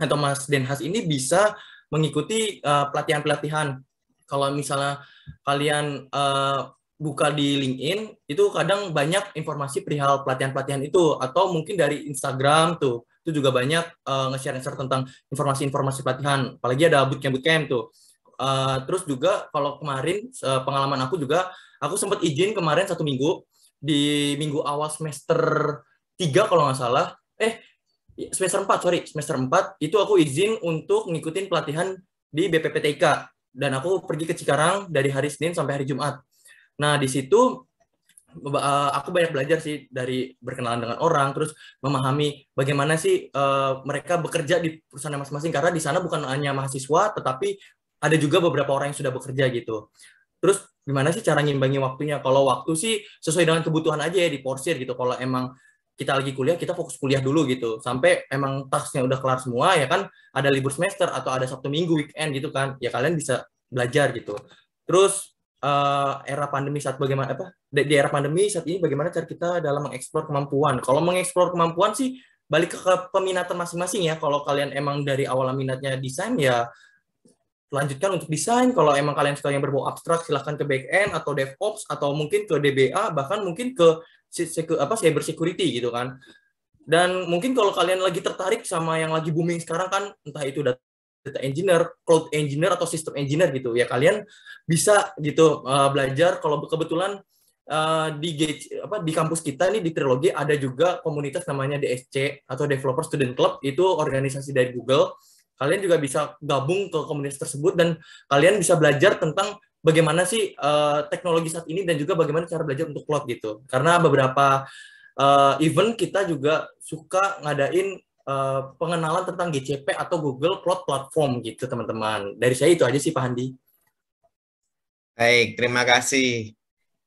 atau Mas Denhas ini bisa mengikuti pelatihan-pelatihan. Kalau misalnya kalian buka di LinkedIn, itu kadang banyak informasi perihal pelatihan-pelatihan itu, atau mungkin dari Instagram tuh, itu juga banyak nge-share tentang informasi-informasi pelatihan, apalagi ada bootcamp tuh. Terus juga kalau kemarin pengalaman aku juga, aku sempat izin kemarin 1 minggu, di minggu awal semester 3 kalau nggak salah, semester 4 itu aku izin untuk ngikutin pelatihan di BPPTK, dan aku pergi ke Cikarang dari hari Senin sampai hari Jumat. Nah, di situ aku banyak belajar sih, dari berkenalan dengan orang, terus memahami bagaimana sih mereka bekerja di perusahaan masing-masing, karena di sana bukan hanya mahasiswa, tetapi ada juga beberapa orang yang sudah bekerja gitu. Terus gimana sih cara ngimbangi waktunya? Kalau waktu sih sesuai dengan kebutuhan aja ya, diporsir gitu. Kalau emang kita lagi kuliah, kita fokus kuliah dulu gitu. Sampai emang tasknya udah kelar semua, ya kan ada libur semester atau ada Sabtu Minggu weekend gitu kan, ya kalian bisa belajar gitu. Terus era pandemi saat bagaimana di era pandemi saat ini bagaimana cara kita dalam mengeksplor kemampuan? Kalau mengeksplor kemampuan sih balik ke peminatan masing-masing ya. Kalau kalian emang dari awal minatnya desain, ya lanjutkan untuk desain. Kalau emang kalian suka yang berbau abstrak, silahkan ke back end atau DevOps, atau mungkin ke DBA, bahkan mungkin ke cyber security gitu kan. Dan mungkin kalau kalian lagi tertarik sama yang lagi booming sekarang kan, entah itu data engineer, cloud engineer, atau system engineer gitu ya, kalian bisa gitu belajar. Kalau kebetulan di kampus kita nih di Trilogi ada juga komunitas namanya DSC atau Developer Student Club, itu organisasi dari Google. Kalian juga bisa gabung ke komunitas tersebut dan kalian bisa belajar tentang bagaimana sih teknologi saat ini dan juga bagaimana cara belajar untuk cloud gitu. Karena beberapa event kita juga suka ngadain pengenalan tentang GCP atau Google Cloud Platform gitu, teman-teman. Dari saya itu aja sih, Pak Handi. Baik, terima kasih.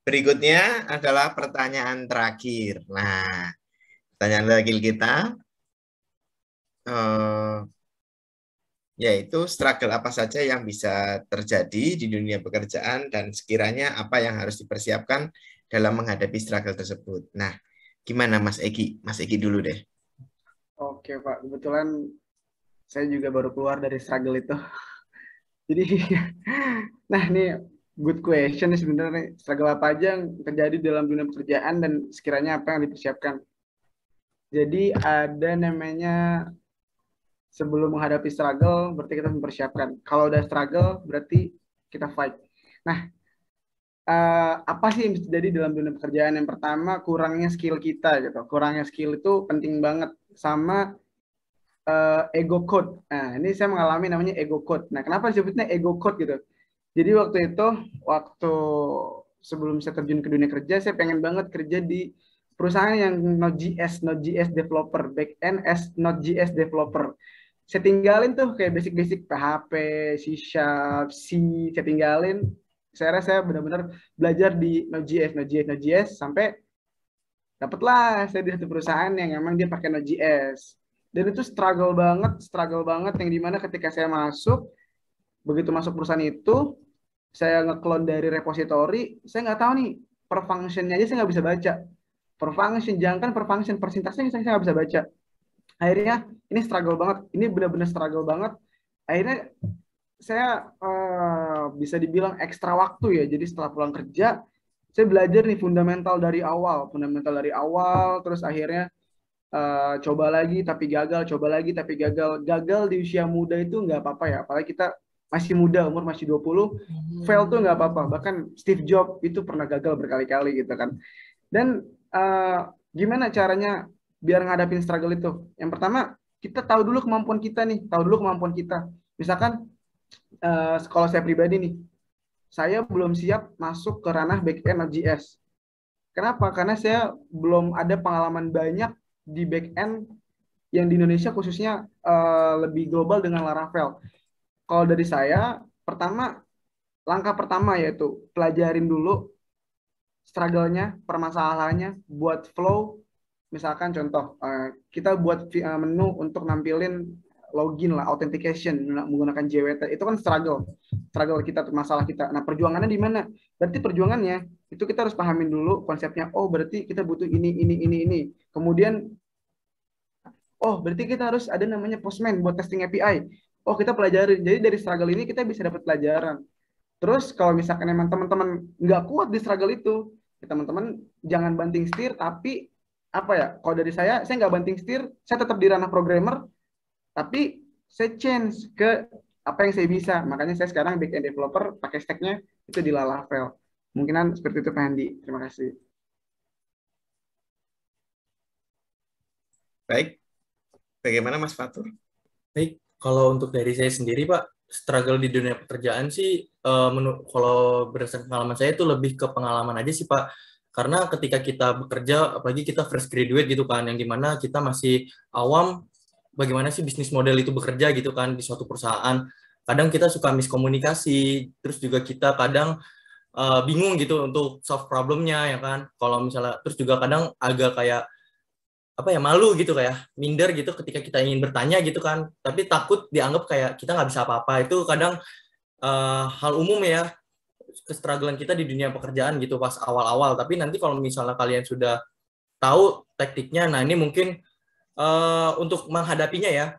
Berikutnya adalah pertanyaan terakhir. Nah, pertanyaan terakhir kita yaitu struggle apa saja yang bisa terjadi di dunia pekerjaan dan sekiranya apa yang harus dipersiapkan dalam menghadapi struggle tersebut. Nah, gimana Mas Egi? Mas Egi dulu deh. Oke Pak, kebetulan saya juga baru keluar dari struggle itu. Jadi, nah ini good question nih sebenarnya. Struggle apa aja yang terjadi dalam dunia pekerjaan dan sekiranya apa yang dipersiapkan. Jadi ada namanya sebelum menghadapi struggle, berarti kita mempersiapkan. Kalau udah struggle, berarti kita fight. Nah, apa sih yang terjadi dalam dunia pekerjaan? Yang pertama, kurangnya skill kita gitu. Kurangnya skill itu penting banget, sama ego code. Nah, ini saya mengalami namanya ego code. Nah, kenapa disebutnya ego code gitu? Jadi waktu sebelum saya terjun ke dunia kerja, saya pengen banget kerja di perusahaan yang Node.js developer, back end as Node.js developer. Saya tinggalin tuh kayak basic-basic PHP, C#, C, saya tinggalin. Saya rasa saya benar-benar belajar di Node.js sampai dapatlah saya di satu perusahaan yang emang dia pakai Node.js. Dan itu struggle banget yang dimana ketika saya begitu masuk perusahaan itu, saya nge-clone dari repository, saya nggak tahu nih per function-nya aja saya nggak bisa baca. Per function, jangankan per function, per sintaksnya saya nggak bisa baca. Akhirnya ini struggle banget, ini benar-benar struggle banget. Akhirnya saya bisa dibilang ekstra waktu ya. Jadi setelah pulang kerja, saya belajar nih fundamental dari awal, terus akhirnya coba lagi tapi gagal, coba lagi tapi gagal. Gagal di usia muda itu nggak apa-apa ya, apalagi kita masih muda, umur masih 20, fail tuh nggak apa-apa. Bahkan Steve Jobs itu pernah gagal berkali-kali gitu kan. Dan gimana caranya biar ngadapin struggle itu? Yang pertama, kita tahu dulu kemampuan kita nih, tahu dulu kemampuan kita. Misalkan kalau saya pribadi nih, saya belum siap masuk ke ranah back-end Node.js. Kenapa? Karena saya belum ada pengalaman banyak di back-end yang di Indonesia khususnya lebih global dengan Laravel. Kalau dari saya, langkah pertama yaitu pelajarin dulu struggle-nya, permasalahannya, buat flow. Misalkan contoh, kita buat menu untuk nampilin login lah, authentication menggunakan JWT. Itu kan struggle kita, masalah kita. Nah, perjuangannya di mana? Berarti perjuangannya itu kita harus pahamin dulu konsepnya. Oh, berarti kita butuh ini. Kemudian, oh, berarti kita harus ada namanya Postman buat testing API. Oh, kita pelajari. Jadi dari struggle ini kita bisa dapat pelajaran. Terus kalau misalkan emang teman-teman nggak kuat di struggle itu, ya teman-teman jangan banting setir, tapi apa ya? Kalau dari saya nggak banting setir, saya tetap di ranah programmer, tapi saya change ke apa yang saya bisa. Makanya saya sekarang back-end developer, pakai stack-nya itu di Laravel. Mungkinan seperti itu Pak Handi. Terima kasih. Baik. Bagaimana Mas Fatur? Baik, kalau untuk dari saya sendiri, Pak, struggle di dunia pekerjaan sih, kalau berdasarkan pengalaman saya itu lebih ke pengalaman aja sih, Pak. Karena ketika kita bekerja, apalagi kita fresh graduate gitu kan, yang dimana kita masih awam, bagaimana sih bisnis model itu bekerja gitu kan di suatu perusahaan. Kadang kita suka miskomunikasi, terus juga kita kadang bingung gitu untuk solve problemnya ya kan. Kalau misalnya, terus juga kadang agak kayak apa ya, malu gitu, kayak minder gitu ketika kita ingin bertanya gitu kan, tapi takut dianggap kayak kita nggak bisa apa-apa. Itu kadang hal umum ya, kestruggling kita di dunia pekerjaan gitu pas awal-awal. Tapi nanti kalau misalnya kalian sudah tahu taktiknya, nah ini mungkin untuk menghadapinya ya,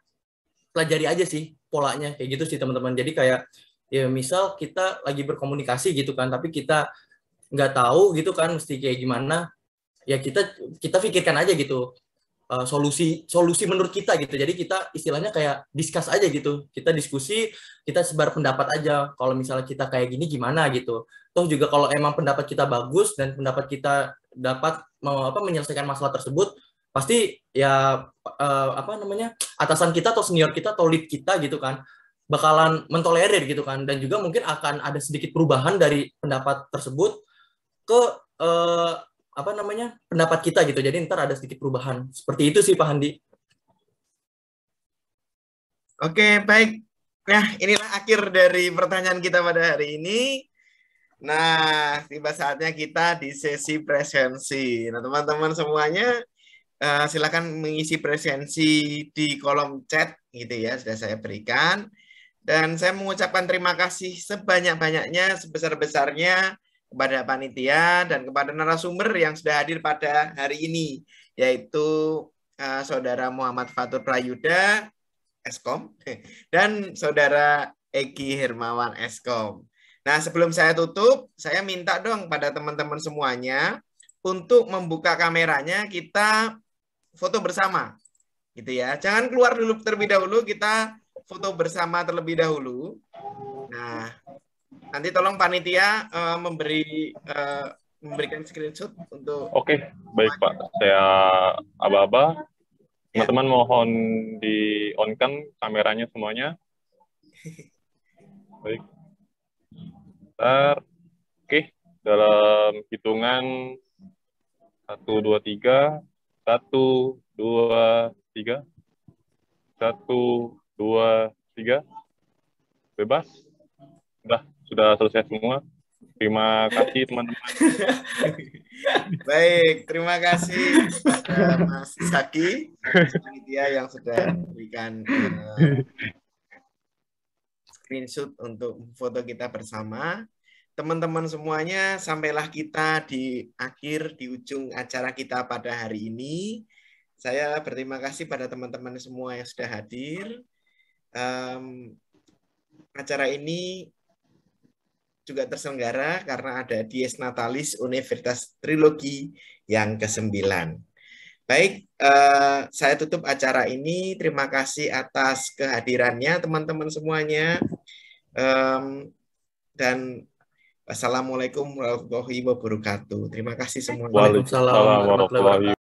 pelajari aja sih polanya kayak gitu sih teman-teman. Jadi kayak ya misal kita lagi berkomunikasi gitu kan, tapi kita nggak tahu gitu kan mesti kayak gimana, ya kita pikirkan aja gitu solusi menurut kita gitu. Jadi kita istilahnya kayak discuss aja gitu. Kita diskusi, kita sebar pendapat aja. Kalau misalnya kita kayak gini gimana gitu. Toh juga kalau emang pendapat kita bagus dan pendapat kita dapat menyelesaikan masalah tersebut, pasti ya atasan kita atau senior kita atau lead kita gitu kan bakalan mentolerir gitu kan, dan juga mungkin akan ada sedikit perubahan dari pendapat tersebut ke pendapat kita gitu. Jadi ntar ada sedikit perubahan. Seperti itu sih Pak Handi. Oke, baik. Nah, inilah akhir dari pertanyaan kita pada hari ini. Nah, tiba saatnya kita di sesi presensi. Nah, teman-teman semuanya silakan mengisi presensi di kolom chat gitu ya, sudah saya berikan. Dan saya mengucapkan terima kasih sebanyak-banyaknya, sebesar-besarnya kepada panitia dan kepada narasumber yang sudah hadir pada hari ini, yaitu Saudara Muhammad Fatur Prayuda, Eskom, dan Saudara Egi Hermawan, Eskom. Nah, sebelum saya tutup, saya minta dong pada teman-teman semuanya untuk membuka kameranya, kita foto bersama, gitu ya. Jangan keluar dulu terlebih dahulu, kita foto bersama terlebih dahulu. Nah, nanti tolong panitia memberikan screenshot untuk. Oke, baik Pak. Saya aba-aba. Teman-teman mohon di-on-kan kameranya semuanya. Baik. Bentar. Oke, dalam hitungan 1, 2, 3. 1, 2, 3. 1, 2, 3. Bebas. Sudah selesai semua. Terima kasih teman-teman. Baik, terima kasih kepada Mas Zaki, panitia yang sudah memberikan screenshot untuk foto kita bersama. Teman-teman semuanya, sampailah kita di ujung acara kita pada hari ini. Saya berterima kasih pada teman-teman semua yang sudah hadir. acara ini juga terselenggara karena ada Dies Natalis Universitas Trilogi yang ke-9. Baik, saya tutup acara ini. Terima kasih atas kehadirannya teman-teman semuanya. Dan wassalamualaikum warahmatullahi wabarakatuh. Terima kasih semuanya. Waalaikumsalam warahmatullahi wabarakatuh.